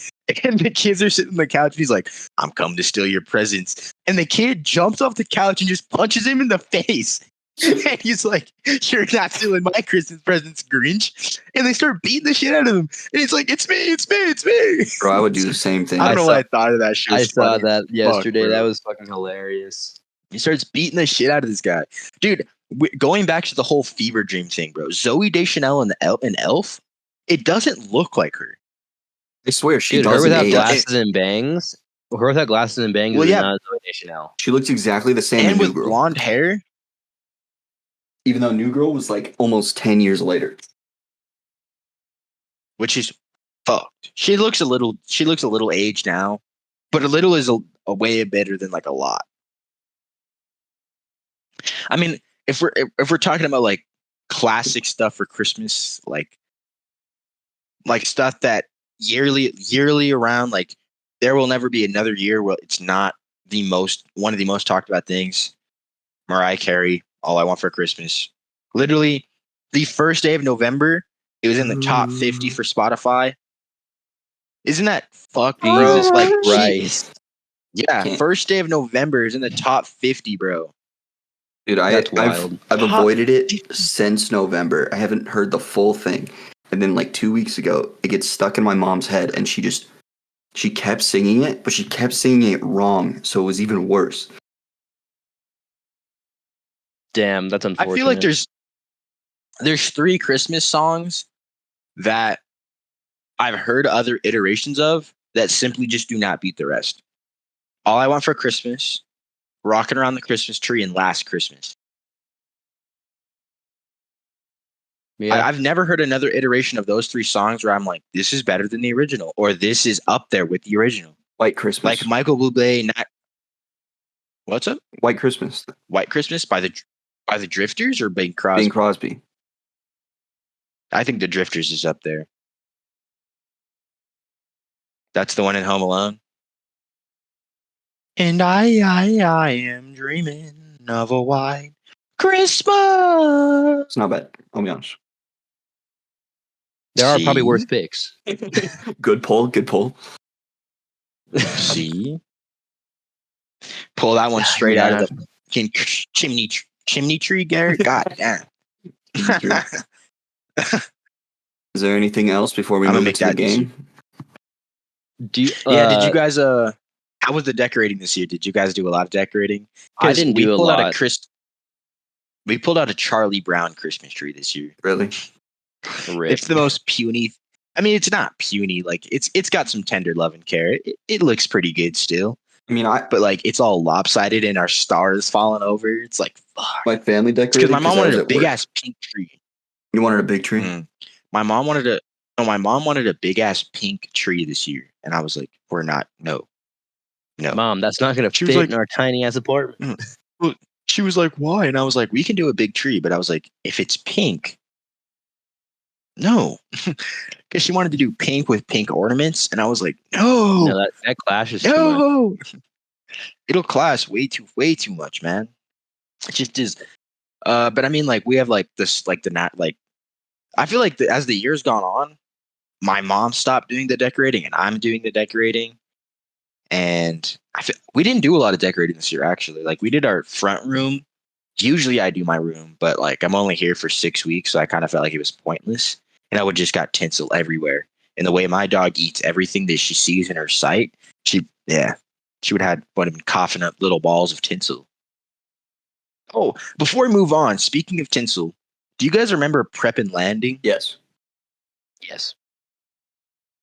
And the kids are sitting on the couch. And he's like, I'm coming to steal your presents. And the kid jumps off the couch and just punches him in the face. And he's like, you're not stealing my Christmas presents, Grinch. And they start beating the shit out of him. And he's like, it's me. Bro, I would do the same thing. I don't know what I thought of that shit. I saw that yesterday. That was fucking hilarious. He starts beating the shit out of this guy. Dude, going back to the whole fever dream thing, bro. Zooey Deschanel and Elf, it doesn't look like her. I swear, she Dude, doesn't her without age. glasses and bangs. Her without glasses and bangs is not Zooey Deschanel. She looks exactly the same. And in with New Girl. blonde hair. Even though New Girl was like almost 10 years later. Which is fucked. She looks a little aged now. But a little is a way better than like a lot. I mean, if we're talking about like classic stuff for Christmas, like stuff that yearly around, like there will never be another year where it's not one of the most talked about things. Mariah Carey, All I Want for Christmas. Literally, the first day of November, it was in the top 50 for Spotify. Isn't that fucked, bro? Jesus Christ. Yeah, first day of November is in the top 50, bro. Dude, That's wild. I've avoided it since November. I haven't heard the full thing. And then like 2 weeks ago, it gets stuck in my mom's head and she kept singing it, but she kept singing it wrong. So it was even worse. Damn, that's unfortunate. I feel like there's 3 Christmas songs that I've heard other iterations of that simply just do not beat the rest. All I Want for Christmas, Rocking Around the Christmas Tree, and Last Christmas. Yeah. I've never heard another iteration of those 3 songs where I'm like, this is better than the original, or this is up there with the original. White Christmas. Like Michael Bublé, what's up? White Christmas. White Christmas by the Drifters or Bing Crosby? Bing Crosby. I think the Drifters is up there. That's the one in Home Alone. And I am dreaming of a white Christmas. It's not bad. I'll be honest. There are probably worse picks. Good pull. Good pull. See? Pull that one straight out of the chimney tree, Garrett. God damn. Is there anything else before we move into the game? Did you guys how was the decorating this year? Did you guys do a lot of decorating? I didn't do a lot. We pulled out a Charlie Brown Christmas tree this year. Really? It's the most puny. I mean, it's not puny. Like it's got some tender love and care. It looks pretty good still. I mean, but like it's all lopsided and our stars falling over. It's like fuck. My family decorated because my mom wanted a big ass pink tree. You wanted a big tree? Mm. My mom wanted a big ass pink tree this year, and I was like, "We're not. No. Mom, that's not going to fit in our tiny ass apartment." Well, she was like, "Why?" And I was like, "We can do a big tree," but I was like, "If it's pink, no," because she wanted to do pink with pink ornaments, and I was like, "No, that clashes. No, it'll clash way too much, man. It just is." But I mean, like we have like this, like I feel like as the years gone on, my mom stopped doing the decorating, and I'm doing the decorating. And we didn't do a lot of decorating this year, actually. Like we did our front room. Usually I do my room, but like I'm only here for 6 weeks, so I kind of felt like it was pointless. And I would just got tinsel everywhere. And the way my dog eats everything that she sees in her sight, she would have been coughing up little balls of tinsel. Oh, before we move on, speaking of tinsel, do you guys remember Prep and Landing? Yes.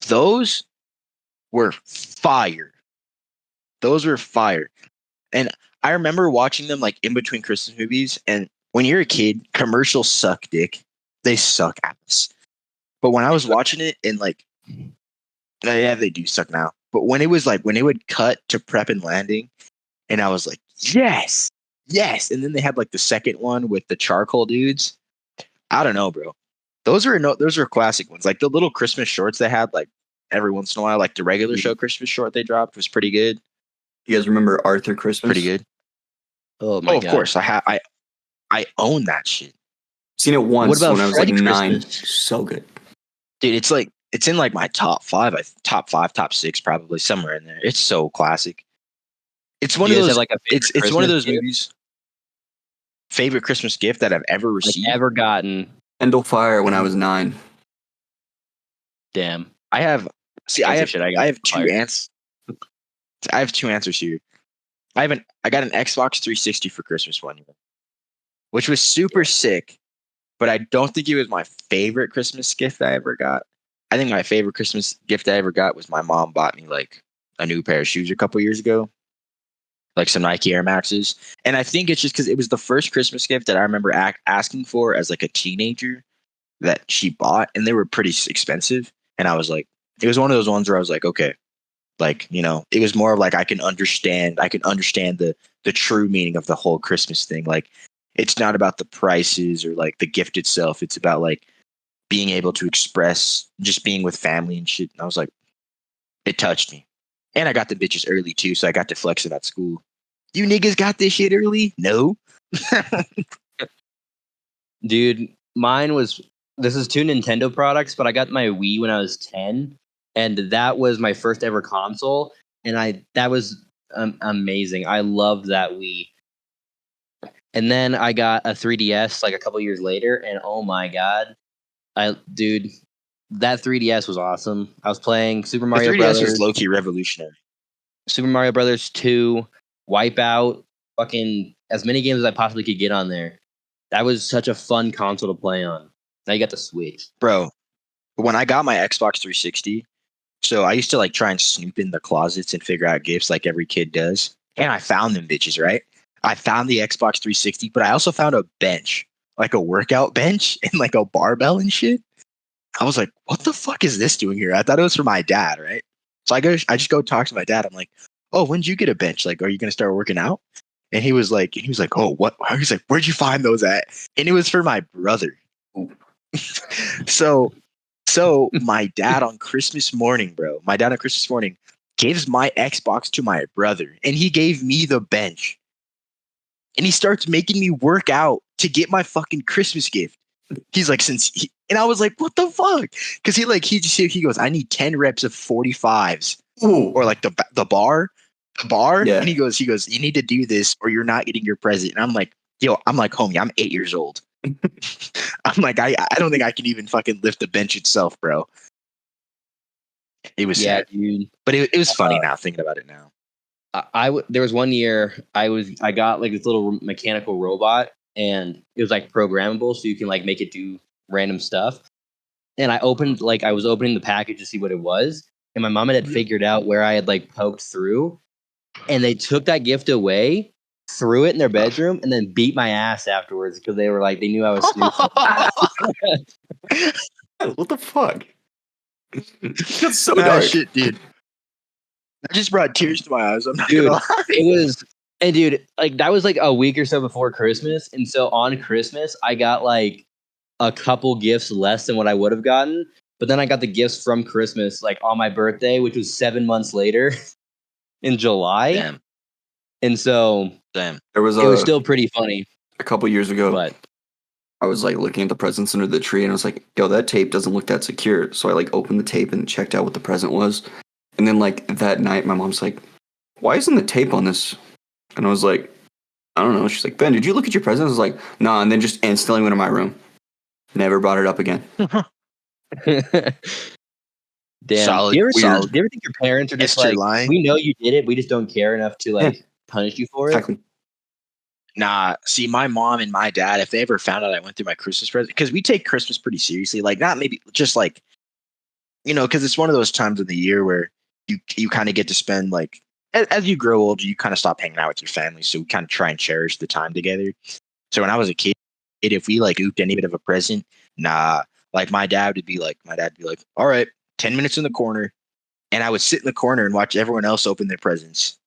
Those were fire. And I remember watching them like in between Christmas movies. And when you're a kid, commercials suck dick. They suck ass. But when I was watching it and like, yeah, they do suck now. But when it was like, when it would cut to Prep and Landing, and I was like, yes. And then they had like the second one with the charcoal dudes. I don't know, bro. Those are classic ones. Like the little Christmas shorts they had, like every once in a while, like the regular show Christmas short they dropped was pretty good. You guys remember Arthur Christmas? Pretty good. Oh my god! Of course, I own that shit. Seen it once when I was like 9. Christmas? So good, dude. It's in like my top 5, top 6, probably somewhere in there. It's so classic. It's one of those. Like it's one of those movies. Favorite Christmas gift that I've ever received, ever gotten. Kendall Fire when I was 9. Damn. I have. See, I have 2 answers. I have 2 answers here. I got an Xbox 360 for Christmas one year, which was super sick, but I don't think it was my favorite Christmas gift I ever got. I think my favorite Christmas gift I ever got was my mom bought me like a new pair of shoes a couple years ago, like some Nike Air Maxes. And I think it's just because it was the first Christmas gift that I remember asking for as like a teenager that she bought, and they were pretty expensive. And I was like, it was one of those ones where I was like, okay. Like, you know, it was more of like I can understand the true meaning of the whole Christmas thing. Like, it's not about the prices or like the gift itself. It's about like being able to express just being with family and shit. And I was like, it touched me. And I got the bitches early too, so I got to flex it at school. You niggas got this shit early? No. Dude, this is 2 Nintendo products, but I got my Wii when I was 10. And that was my first ever console, and that was amazing. I loved that Wii. And then I got a 3DS like a couple years later, and oh my god, dude, that 3DS was awesome. I was playing Super The Mario 3DS Brothers, was low key revolutionary. Super Mario Brothers 2, Wipeout, fucking as many games as I possibly could get on there. That was such a fun console to play on. Now you got the Switch. Bro, when I got my Xbox 360, so I used to like try and snoop in the closets and figure out gifts like every kid does. And I found them bitches, right? I found the Xbox 360, but I also found a bench, like a workout bench and like a barbell and shit. I was like, what the fuck is this doing here? I thought it was for my dad, right? So I just go talk to my dad. I'm like, oh, when did you get a bench? Like, are you gonna start working out? And he was like, oh, what? He's like, where'd you find those at? And it was for my brother. so my dad on Christmas morning, gives my Xbox to my brother, and he gave me the bench. And he starts making me work out to get my fucking Christmas gift. He's like, and I was like, what the fuck? Because he goes, I need 10 reps of 45s. Ooh. Or like the bar. Yeah. And he goes, you need to do this or you're not getting your present. And I'm like, homie, I'm 8 years old. I'm like, I don't think I can even fucking lift the bench itself, bro. It was sad, dude. But it was funny now thinking about it now. There was one year I got like this little mechanical robot, and it was like programmable, so you can like make it do random stuff. And I was opening the package to see what it was, and my mom had figured out where I had like poked through, and they took that gift away, threw it in their bedroom, and then beat my ass afterwards because they were like, they knew I was stupid. What the fuck? That's so dark. Shit, dude. That just brought tears to my eyes. I'm not dude, gonna lie. it was, and dude, like that was like a week or so before Christmas, and so on Christmas I got like a couple gifts less than what I would have gotten, but then I got the gifts from Christmas like on my birthday, which was 7 months later in July. Damn. And so Damn. It was still pretty funny. A couple years ago, but I was like looking at the presents under the tree, and I was like, yo, that tape doesn't look that secure. So I like opened the tape and checked out what the present was. And then like that night, my mom's like, why isn't the tape on this? And I was like, I don't know. She's like, Ben, did you look at your present? I was like, nah. And then just instantly went in my room. Never brought it up again. Damn. Solid. Do you ever think your parents are just like, lying? we know you did it, we just don't care enough to like punish you for it? Exactly. Nah, see, my mom and my dad, if they ever found out I went through my Christmas present, because we take Christmas pretty seriously, like not maybe just like, because it's one of those times of the year where you kind of get to spend like, as you grow older, you kind of stop hanging out with your family, so we kind of try and cherish the time together. So when I was a kid, if we like ooped any bit of a present, nah, like my dad would be like, all right, 10 minutes in the corner, and I would sit in the corner and watch everyone else open their presents.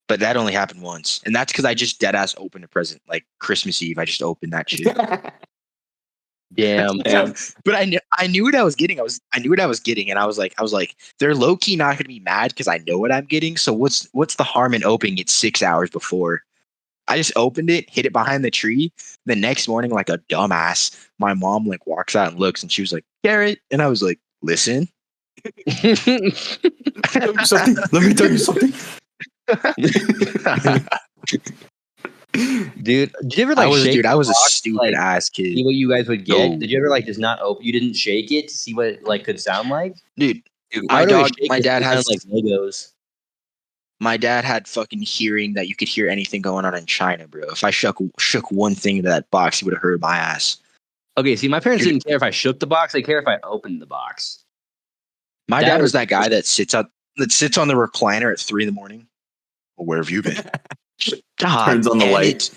But that only happened once, and that's because I just dead ass opened a present like Christmas Eve. I just opened that shit. Damn. But I knew what I was getting. I knew what I was getting, and I was like, they're low key not gonna be mad because I know what I'm getting. So what's the harm in opening it 6 hours before? I just opened it, hid it behind the tree. The next morning, like a dumbass, my mom like walks out and looks, and she was like, Garrett, and I was like, listen. Let me tell you something. Dude, did you ever like I was a stupid ass kid. See what you guys would get? No. Did you ever like just not open? You didn't shake it to see what it like could sound like? Dude, my dad has like Legos. My dad had fucking hearing that you could hear anything going on in China, bro. If I shook one thing into that box, he would have heard my ass. Okay, see, my parents didn't care if I shook the box; they care if I opened the box. My dad was that guy that sits on the recliner at 3 a.m. Well, where have you been? God, turns on the light.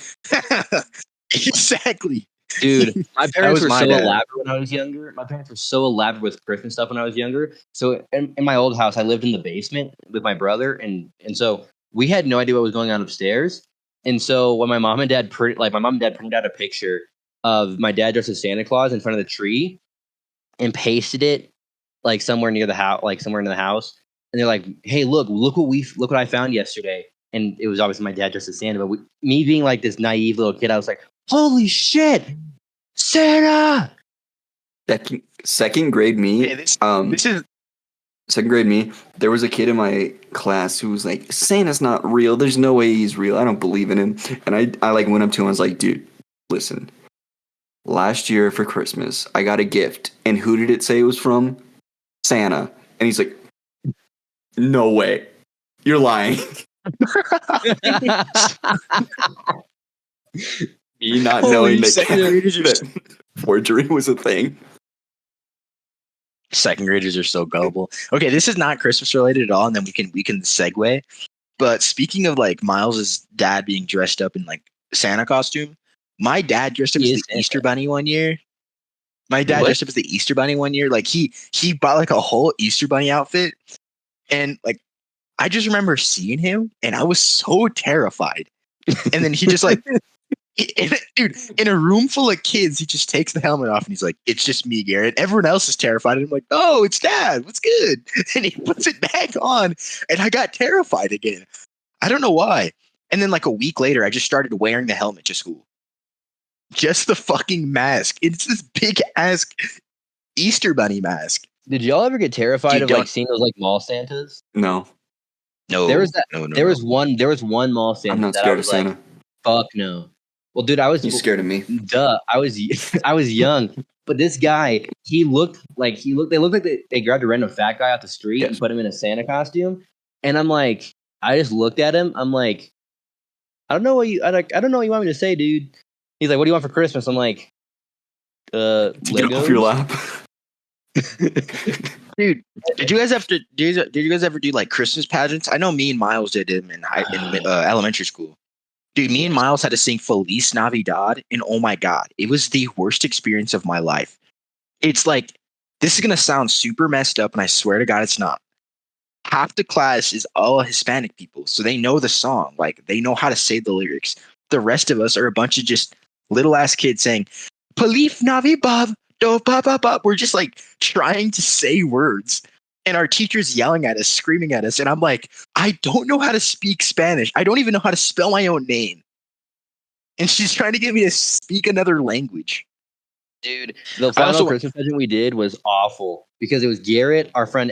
Exactly. Dude, my parents were so dad. elaborate when I was younger. My parents were so elaborate with Christmas stuff when I was younger. So in my old house, I lived in the basement with my brother, and so we had no idea what was going on upstairs. And so when my mom and dad printed out a picture of my dad dressed as Santa Claus in front of the tree and pasted it like somewhere near the house, like somewhere in the house. And they're like, "Hey, look what I found yesterday." And it was obviously my dad dressed as Santa, but me being like this naive little kid, I was like, "Holy shit, Santa!" Second grade me. Hey, this is second grade me, there was a kid in my class who was like, Santa's not real. There's no way he's real. I don't believe in him. And I like went up to him and was like, dude, listen. Last year for Christmas, I got a gift. And who did it say it was from? Santa. And he's like, no way. You're lying. Me not knowing that forgery was a thing. Second graders are so gullible. Okay, this is not Christmas related at all, and then we can segue. But speaking of like Miles's dad being dressed up in like Santa costume, my dad dressed up as the Easter Bunny one year. Dressed up as the Easter Bunny one year. Like he bought like a whole Easter Bunny outfit, and like I just remember seeing him, and I was so terrified. And then he just like. Dude, in a room full of kids, he just takes the helmet off and he's like, it's just me, Garrett. Everyone else is terrified. And I'm like, oh, it's Dad. What's good? And he puts it back on and I got terrified again. I don't know why. And then like a week later, I just started wearing the helmet to school. Just the fucking mask. It's this big ass Easter Bunny mask. Did y'all ever get terrified of like seeing those like mall Santas? No. There was that. No. There was one mall Santa. I'm not scared of Santa. Like, fuck no. Well, dude, He's scared of me. Duh, I was young, but this guy, they looked like they grabbed a random fat guy off the street and put him in a Santa costume, and I'm like, I just looked at him. I'm like, I don't know what you want me to say, dude. He's like, what do you want for Christmas? I'm like, Legos? Get off your lap. Dude, did you guys ever do like Christmas pageants? I know me and Miles did them in elementary school. Dude, me and Miles had to sing Feliz Navidad, and oh my God, it was the worst experience of my life. It's like, this is going to sound super messed up, and I swear to God it's not. Half the class is all Hispanic people, so they know the song. Like, they know how to say the lyrics. The rest of us are a bunch of just little-ass kids saying, Feliz Navidad, do ba ba ba. We're just, like, trying to say words. And our teacher's yelling at us, screaming at us. And I'm like, I don't know how to speak Spanish. I don't even know how to spell my own name. And she's trying to get me to speak another language. Dude, the final Christmas pageant we did was awful because it was Garrett, our friend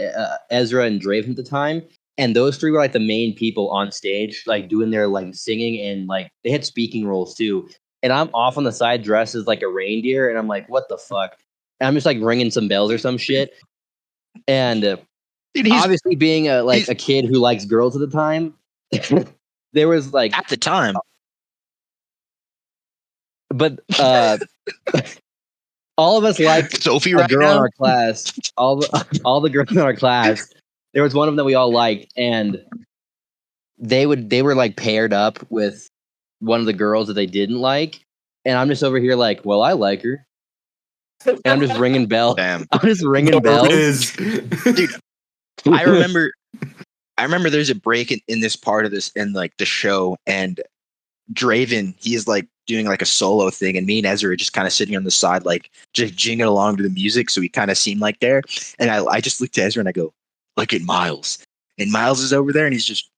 Ezra, and Draven at the time. And those three were like the main people on stage, like doing their like singing, and like they had speaking roles too. And I'm off on the side dressed as like a reindeer. And I'm like, what the fuck? And I'm just like ringing some bells or some shit. And dude, obviously being a kid who likes girls at the time, there was like at the time. But all of us liked Sophie a right girl now? in our class. All the girls in our class. There was one of them that we all liked, and they were like paired up with one of the girls that they didn't like. And I'm just over here like, well, I like her. And I'm just ringing bells. Damn. I'm just ringing bells. Dude, I remember there's a break in this part of this in like the show, and Draven, he is like doing like a solo thing, and me and Ezra are just kind of sitting on the side, like just jingling along to the music, so we kind of seem like there. And I just looked at Ezra and I go, look at Miles. And Miles is over there and he just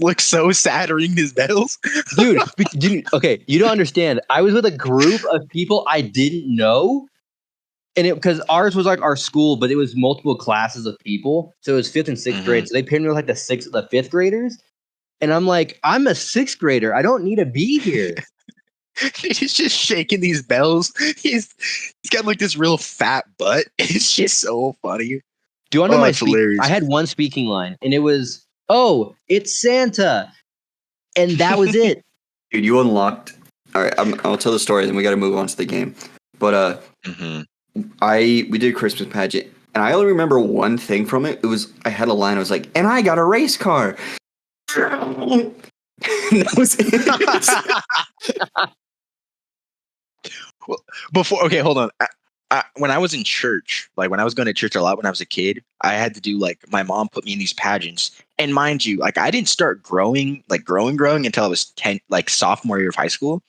looks so sad ringing his bells. Dude, okay, you don't understand. I was with a group of people I didn't know. And because ours was like our school, but it was multiple classes of people. So it was 5th and 6th grade. So they paired me with like the 5th graders. And I'm like, I'm a 6th grader. I don't need to be here. He's just shaking these bells. He's got like this real fat butt. It's just so funny. Do you want to know my hilarious? I had one speaking line, and it was, oh, it's Santa. And that was it. Dude, you unlocked. All right, I'll tell the story, then we got to move on to the game. But we did a Christmas pageant, and I only remember one thing from it. It was, I had a line. I was like, and I got a race car. And that was it. Well, okay, hold on. When I was in church, like when I was going to church a lot when I was a kid, I had to do like, my mom put me in these pageants. And mind you, like I didn't start growing until I was 10, like sophomore year of high school.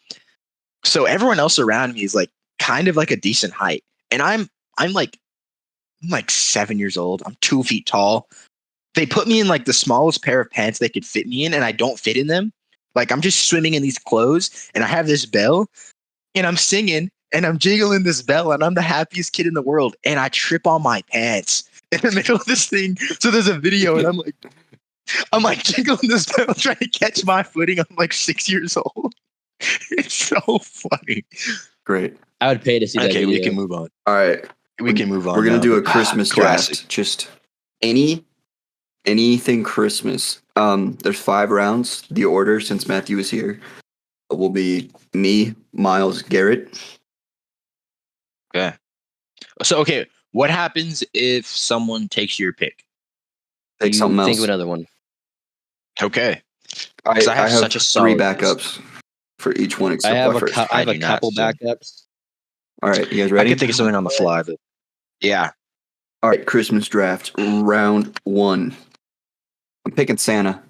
So everyone else around me is like kind of like a decent height. And I'm like 7 years old. I'm 2 feet tall. They put me in like the smallest pair of pants they could fit me in, and I don't fit in them. Like I'm just swimming in these clothes, and I have this bell, and I'm singing, and I'm jiggling this bell, and I'm the happiest kid in the world, and I trip on my pants. in the middle of this thing. So there's a video, and I'm like jiggling this pedal, trying to catch my footing. I'm like 6 years old. It's so funny. Great. I would pay to see that Okay, video. we can move on. All right. We can move on. We're gonna now, do a but- Christmas classic. draft. Just anything Christmas. There's 5 rounds. The order, since Matthew is here, will be me, Miles, Garrett. Okay. So what happens if someone takes your pick? Take You something else. Think of another one. Okay. I 'Cause I have have such a 3 solid backups for each one I except have my a, first. I have I a do not, couple so- backups. All right, you guys I ready? can think of something on the fly, but yeah. All right, Christmas draft, round 1. I'm picking Santa.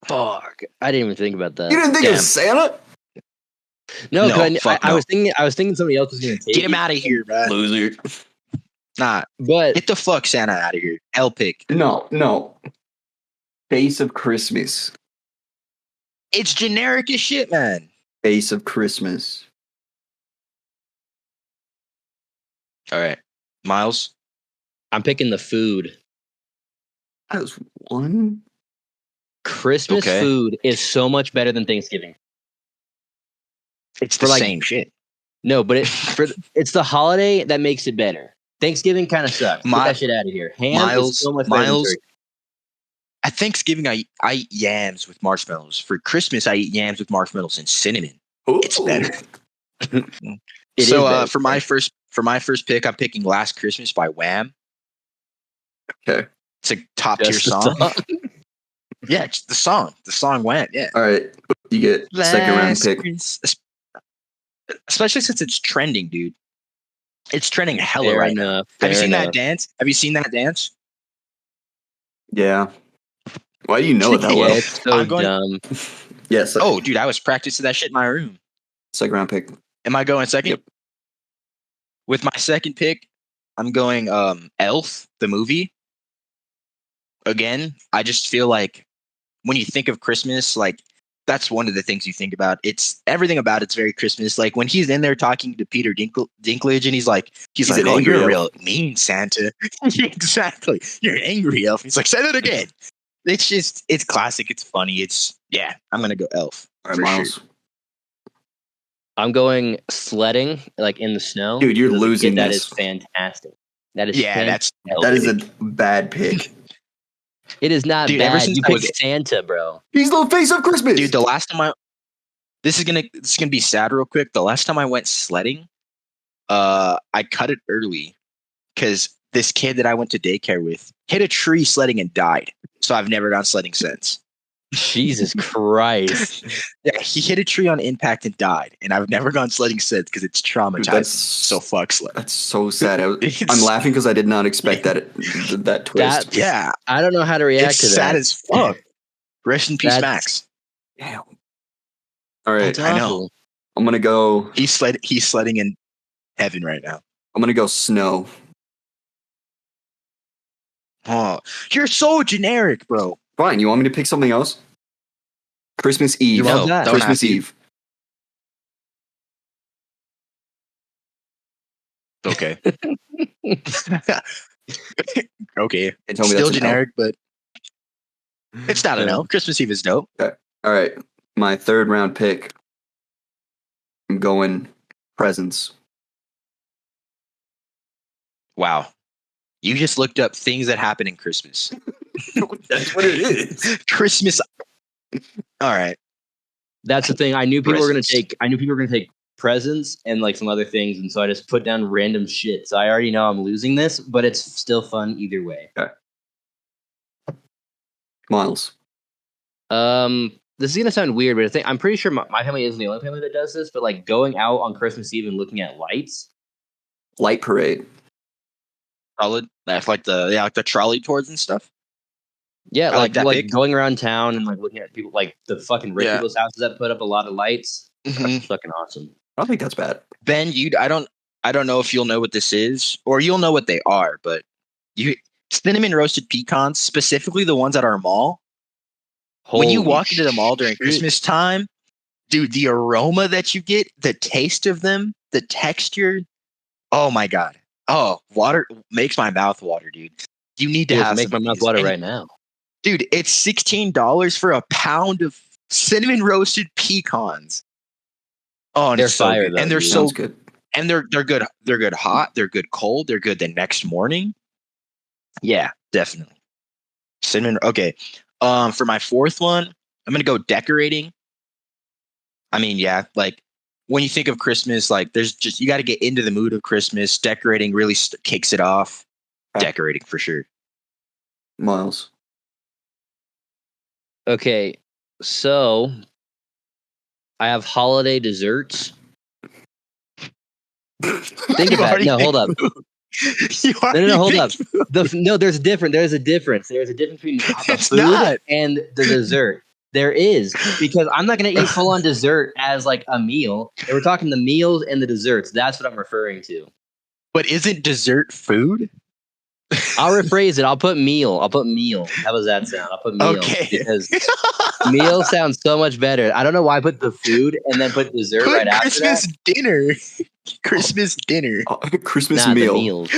Fuck, I didn't even think about that. You didn't think Damn. of Santa? No, No, 'cause fuck I no. was thinking somebody else was gonna take Get him it, out of here, bro. Loser. Nah, but get the fuck Santa out of here. L pick. No. Face of Christmas. It's generic as shit, man. Face of Christmas. All right, Miles. I'm picking the food. That was 1. Christmas Okay. food is so much better than Thanksgiving. It's For the like- same shit. No, but it's the holiday that makes it better. Thanksgiving kind of sucks. Get that shit out of here. Ham is so much better than Miles. turkey. At Thanksgiving, I eat yams with marshmallows. For Christmas, I eat yams with marshmallows and cinnamon. It's better. It is So better. for my first pick, I'm picking "Last Christmas" by Wham. Okay. It's a top tier Just the song. song. Yeah, it's the song went. Yeah. All right. You get second round Last pick. Christmas- especially since it's trending, dude. It's trending hella Fair right now. enough. Have you fair seen enough. that dance? Have you seen that dance? Yeah. Why do you know it that Yeah, well? it's so I'm going- dumb. Yes. Oh, dude, I was practicing that shit in my room. Second round pick. Am I going second? Yep. With my second pick, I'm going Elf, the movie. Again, I just feel like when you think of Christmas, like that's one of the things you think about. It's everything about it's very Christmas. Like when he's in there talking to Peter Dinklage, and he's like, He's "Oh, an angry you're a elf." real mean Santa." Exactly, you're an angry elf. He's like, "Say that again." It's classic. It's funny. I'm gonna go Elf. All right, for Miles. sure. I'm going sledding, like in the snow. Dude, you're As a kid, losing That this. is fantastic. That is Yeah, that's That is a bad pick. It is not Dude, bad. ever since You I picked was- Santa, bro. He's the face of Christmas. dude. The last time this is gonna be sad real quick. The last time I went sledding, I cut it early because this kid that I went to daycare with hit a tree sledding and died. So I've never gone sledding since. Jesus Christ. Yeah, he hit a tree on impact and died, and I've never gone sledding since because it's traumatizing. Dude, that's So fuck sled. That's so sad. It's- I'm laughing because I did not expect that twist. Yeah, I don't know how to react it's to sad that. as fuck. Rest in peace, That's- Max. Damn. All right, That's I know. awful. I'm gonna go. He's sledding in heaven right now. I'm gonna go snow. Oh, you're so generic, bro. Fine. You want me to pick something else? Christmas Eve. You love that. Don't Christmas have to. Eve. Okay. Okay. And tell me Still that's an L. generic, but it's not a no. Christmas Eve is dope. All right, my third round pick. I'm going presents. Wow. You just looked up things that happen in Christmas. That's what it is. Christmas. All right. That's the thing. I knew people were gonna Presents. take presents and like some other things, and so I just put down random shit. So I already know I'm losing this, but it's still fun either way. Miles. This is gonna sound weird, but I'm pretty sure my family isn't the only family that does this. But like going out on Christmas Eve and looking at lights. Light parade. Solid. That's like the trolley tours and stuff. Yeah, I like that like pick. going around town and like looking at people, like the fucking rich Yeah. people's houses that put up a lot of lights. That's fucking awesome. I don't think that's bad. Ben, I don't know if you'll know what this is, or you'll know what they are, but cinnamon roasted pecans, specifically the ones at our mall. When you Holy walk into the mall during shit. Christmas time, dude, the aroma that you get, the taste of them, the texture. Oh my God. Oh, water makes my mouth water, dude. You need to Dude, have make my some of mouth these. water And, right now. dude, it's $16 for a pound of cinnamon roasted pecans. Oh, and They're it's so fire, good. though, And they're dude. so Sounds good. and they're good. They're good hot. They're good cold. They're good the next morning. Yeah, definitely. Cinnamon. Okay. For my fourth one, I'm gonna go decorating. I mean, yeah, like when you think of Christmas, like there's just you got to get into the mood of Christmas. Decorating really kicks it off. Decorating for sure. Miles. Okay, so I have holiday desserts. Think You about it. already No, hold up. picked food. You No, already hold up. picked food. No, there's a difference. There's a difference. There's a difference between the It's food not. and the dessert. There is, because I'm not going to eat full on dessert as like a meal. And we're talking the meals and the desserts. That's what I'm referring to. But isn't dessert food? I'll rephrase it. I'll put meal. How does that sound? I'll put meal Okay. because meal sounds so much better. I don't know why I put the food and then put dessert Put right after Christmas that. dinner. Christmas dinner. Christmas Nah, meal. the meals.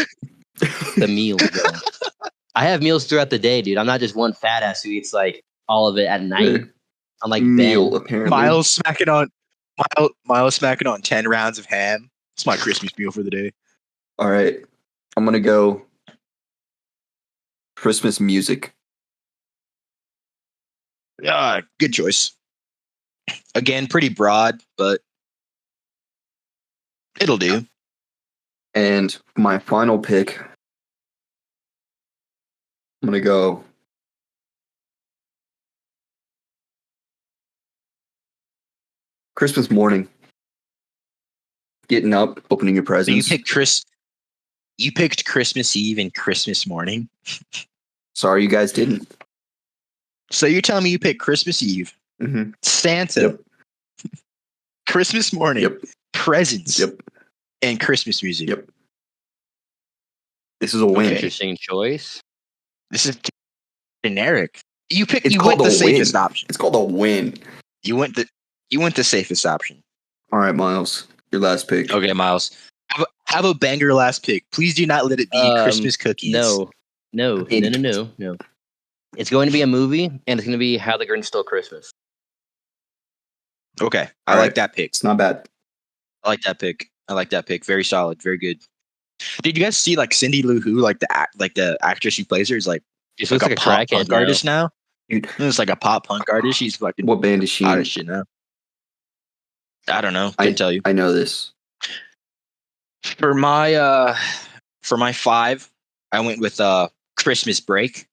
The meals, bro. I have meals throughout the day, dude. I'm not just one fat ass who eats like all of it at night. I'm like meal, Ben. apparently. Miles smacking on 10 rounds of ham. It's my Christmas meal for the day. All right. I'm going to go Christmas music. Good choice. Again, pretty broad, but it'll do. And my final pick, I'm going to go Christmas morning. Getting up, opening your So presents. you picked Christmas Eve and Christmas morning. Sorry you guys didn't. So you're telling me you picked Christmas Eve, Mm-hmm. Santa, Yep. Christmas morning, Yep. presents, Yep. and Christmas music. Yep. This is a win. Okay. Interesting choice. This is generic. You picked. It's You called went the a win. safest option. It's called a win. You went the safest option. All right, Miles. Your last pick. Okay, Miles. Have a banger last pick. Please do not let it be Christmas cookies. No. It's going to be a movie, and it's going to be How the Grinch Stole Christmas. Okay. I All like right. that pick. It's not bad. I like that pick. Very solid. Very good. Did you guys see like Cindy Lou Who, like the actress who plays her is like She like looks a like a pop crackhead punk now. artist now? Dude, It's like a pop punk artist. She's fucking what band is she hot in? as shit now. I don't know. Couldn't tell you. I know this. For my 5, I went with Christmas Break.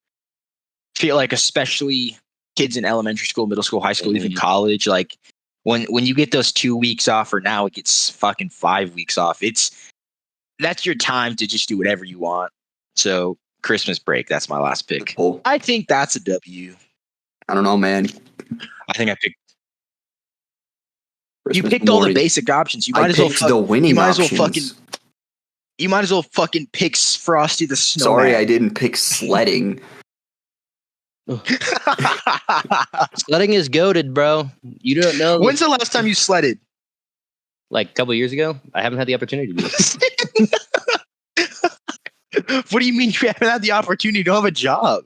Feel like especially kids in elementary school, middle school, high school, even college, like when you get those 2 weeks off, or now it gets fucking 5 weeks off. That's your time to just do whatever you want. So Christmas Break, that's my last pick. Cool. I think that's a W. I don't know, man. I think I picked. Christmas You picked all the morning. basic options. You I might as well picked the winning options. You might as well fucking pick Frosty the Snowman. Sorry, I didn't pick sledding. Sledding is goated, bro. You don't know. When's the last time you sledded? Like a couple years ago, I haven't had the opportunity to do it. What do you mean you haven't had the opportunity? You don't have a job.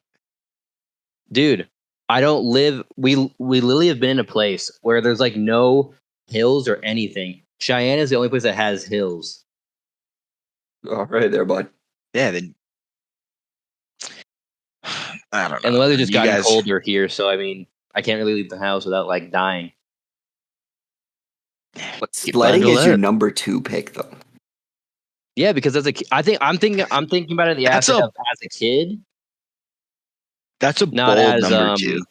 Dude, I don't live. We literally have been in a place where there's like no hills or anything. Cheyenne is the only place that has hills. All right, there, bud. Yeah, then I don't know. And the weather just You got guys- colder here, so I mean, I can't really leave the house without like dying. But sledding bundle is your up. number 2 pick, though. Yeah, because as a kid, I'm thinking about it the That's aspect a- of as a kid, That's a not bold as number 2.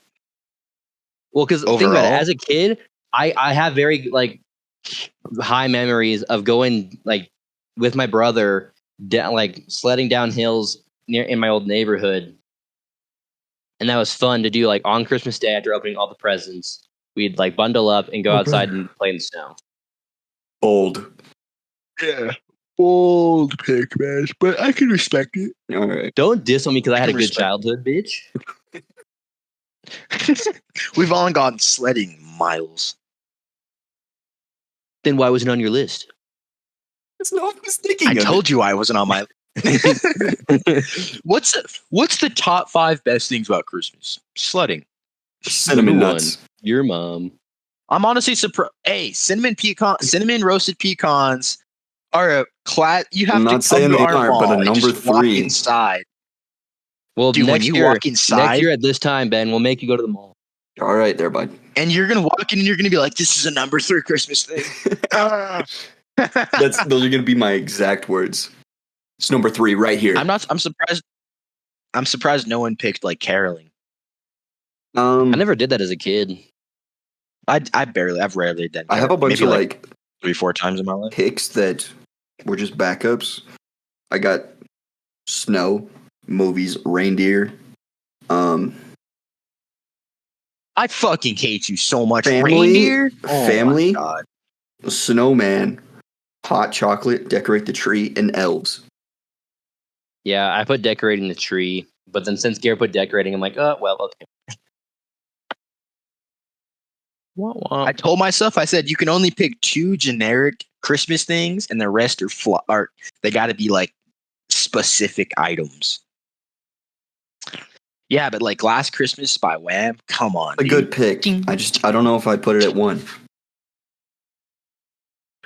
Well, because think about it, Overall? as a kid, I have very like high memories of going like with my brother down like sledding down hills in my old neighborhood, and that was fun to do. Like on Christmas Day after opening all the presents, we'd like bundle up and go outside and play in the snow. Bold. Yeah. Bold pick, man. But I can respect it. All right. Don't diss on me because I had a good Respect. childhood, bitch. We've all gone sledding, Miles. Then why wasn't it on your list? That's not what I was thinking. I told you I wasn't on my. What's the top 5 best things about Christmas? Sledding. Cinnamon Number nuts. 1, your mom. I'm honestly surprised. Hey, cinnamon roasted pecans are a class. You have I'm to not come saying to they our aren't, mall but a and number just walk 3. inside. Well, Dude, when you walk next inside, year at this time, Ben, we'll make you go to the mall. All right, there, bud. and you're gonna walk in and you're gonna be like, "This is a number 3 Christmas thing." Ah. Those are gonna be my exact words. It's number 3 right here. I'm surprised. I'm surprised no one picked like caroling. I never did that as a kid. I've rarely done. I have a bunch maybe of like 3-4 times in my life. picks that were just backups. I got snow, movies, reindeer, I fucking hate you so much. family, Reindeer? Oh family, my God. snowman, hot chocolate, decorate the tree, and elves. Yeah, I put decorating the tree, but then since Garrett put decorating, I'm like, oh, well, okay. I told myself, I said, you can only pick 2 generic Christmas things, and the rest are they got to be like specific items. Yeah, but like Last Christmas by Wham, come on, A dude. good pick. I don't know if I'd put it at 1.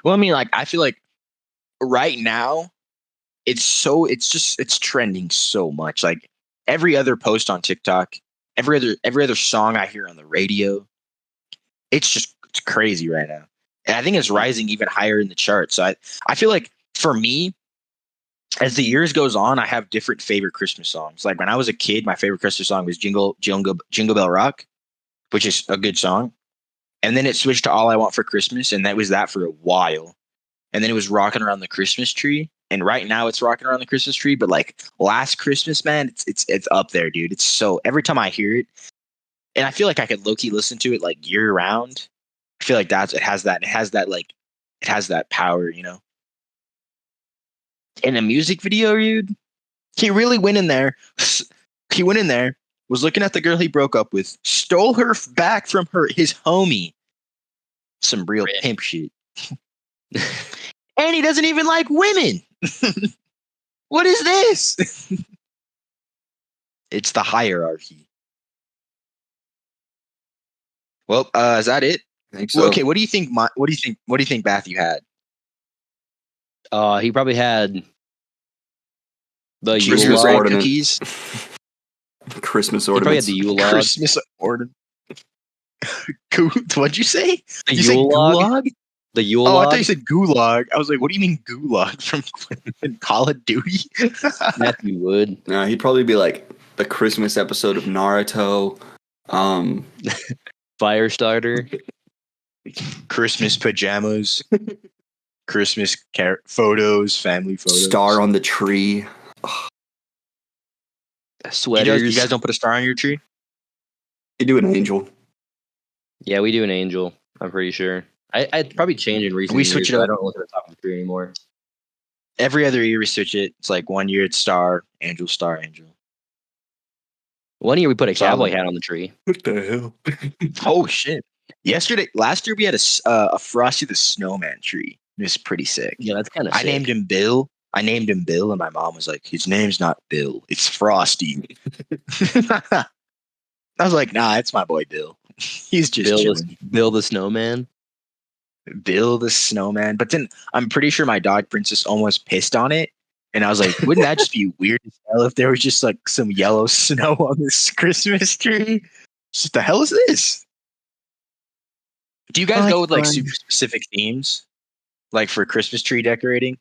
Well, I mean, like I feel like right now it's trending so much. Like every other post on TikTok, every other song I hear on the radio, it's crazy right now. And I think it's rising even higher in the charts. So I feel like for me, as the years goes on, I have different favorite Christmas songs. Like when I was a kid, my favorite Christmas song was Jingle Bell Rock, which is a good song. And then it switched to All I Want for Christmas, and that was that for a while. And then it was Rocking Around the Christmas Tree. And right now it's Rocking Around the Christmas Tree, but like Last Christmas, man, it's up there, dude. It's so every time I hear it, and I feel like I could low-key listen to it like year round. I feel like it has that power, you know. In a music video, dude, he really went in there. He went in there, was looking at the girl he broke up with, stole her back from his homie. Some real pimp shit. And he doesn't even like women. What is this? It's the hierarchy. Well, is that it? I think so. Well, okay, what do you think? What do you think Matthew had? He probably had the Christmas Yule log. ornament. Cookies. Christmas He probably had ornaments. the Yule log. Christmas ornament. What'd you say? The Did you say Yule log. gulag? The Yule Oh, log. I thought you said gulag. I was like, what do you mean gulag from Call of Duty? Matthew would. No, he'd probably be like the Christmas episode of Naruto. Firestarter. Christmas pajamas. Christmas photos, family photos. Star on the tree. Sweaters. You guys don't put a star on your tree? You do an angel. Yeah, we do an angel. I'm pretty sure. I'd probably change in recent We years. switch it but up. I don't look at the top of the tree anymore. Every other year we switch it. It's like one year it's star, angel, star, angel. One year we put a Solid. cowboy hat on the tree. What the hell? Oh shit! Last year we had a Frosty the Snowman tree. It was pretty sick. Yeah, that's kind of. I named him Bill, and my mom was like, "His name's not Bill, it's Frosty." I was like, "Nah, it's my boy Bill. He's just chilling." Bill the Snowman. Bill the Snowman. But then I'm pretty sure my dog Princess almost pissed on it. And I was like, wouldn't that just be weird as hell if there was just like some yellow snow on this Christmas tree? What the hell is this? Do you guys go with like super specific themes? Like for Christmas tree decorating?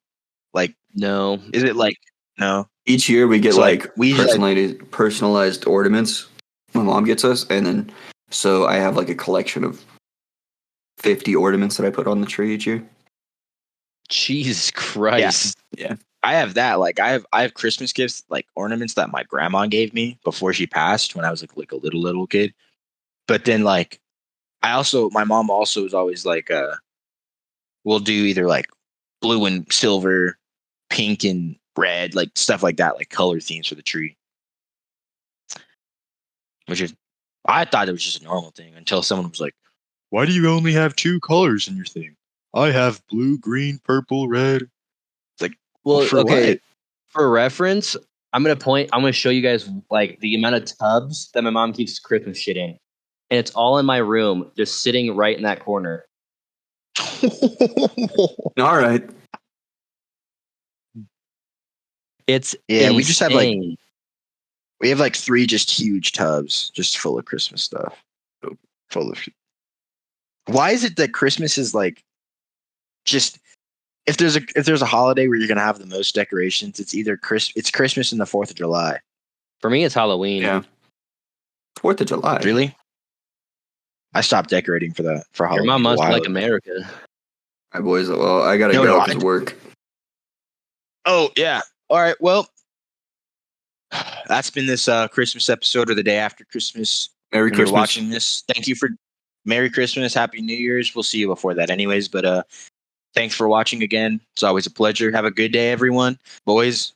Like, No. is it like, no? Each year we get So, like we personalized ornaments. My mom gets us, and then so I have like a collection of 50 ornaments that I put on the tree each year. Jesus Christ. Yeah. I have that. Like I have Christmas gifts, like ornaments that my grandma gave me before she passed when I was like a little kid. But then like my mom also is always like we'll do either like blue and silver, pink and red, like stuff like that, like color themes for the tree. Which is I thought it was just a normal thing until someone was like, "Why do you only have 2 colors in your thing? I have blue, green, purple, red." Well, For okay. what? For reference, I'm gonna show you guys like the amount of tubs that my mom keeps Christmas shit in, and it's all in my room, just sitting right in that corner. All right. It's Yeah, we just have like insane. we have like 3 just huge tubs just full of Christmas stuff. Full of. Why is it that Christmas is like just if there's a holiday where you're gonna have the most decorations, it's either Christmas and the 4th of July. For me, it's Halloween. Yeah. 4th of July. Really? I stopped decorating for Your Halloween. mom a must while like ago. America. All right, boys. Well, I gotta No, go no, because of work. Oh yeah. All right. Well, that's been this Christmas episode or the day after Christmas. Merry When Christmas. you're watching this, thank you for Merry Christmas, Happy New Year's. We'll see you before that, anyways. But thanks for watching again. It's always a pleasure. Have a good day, everyone. Boys,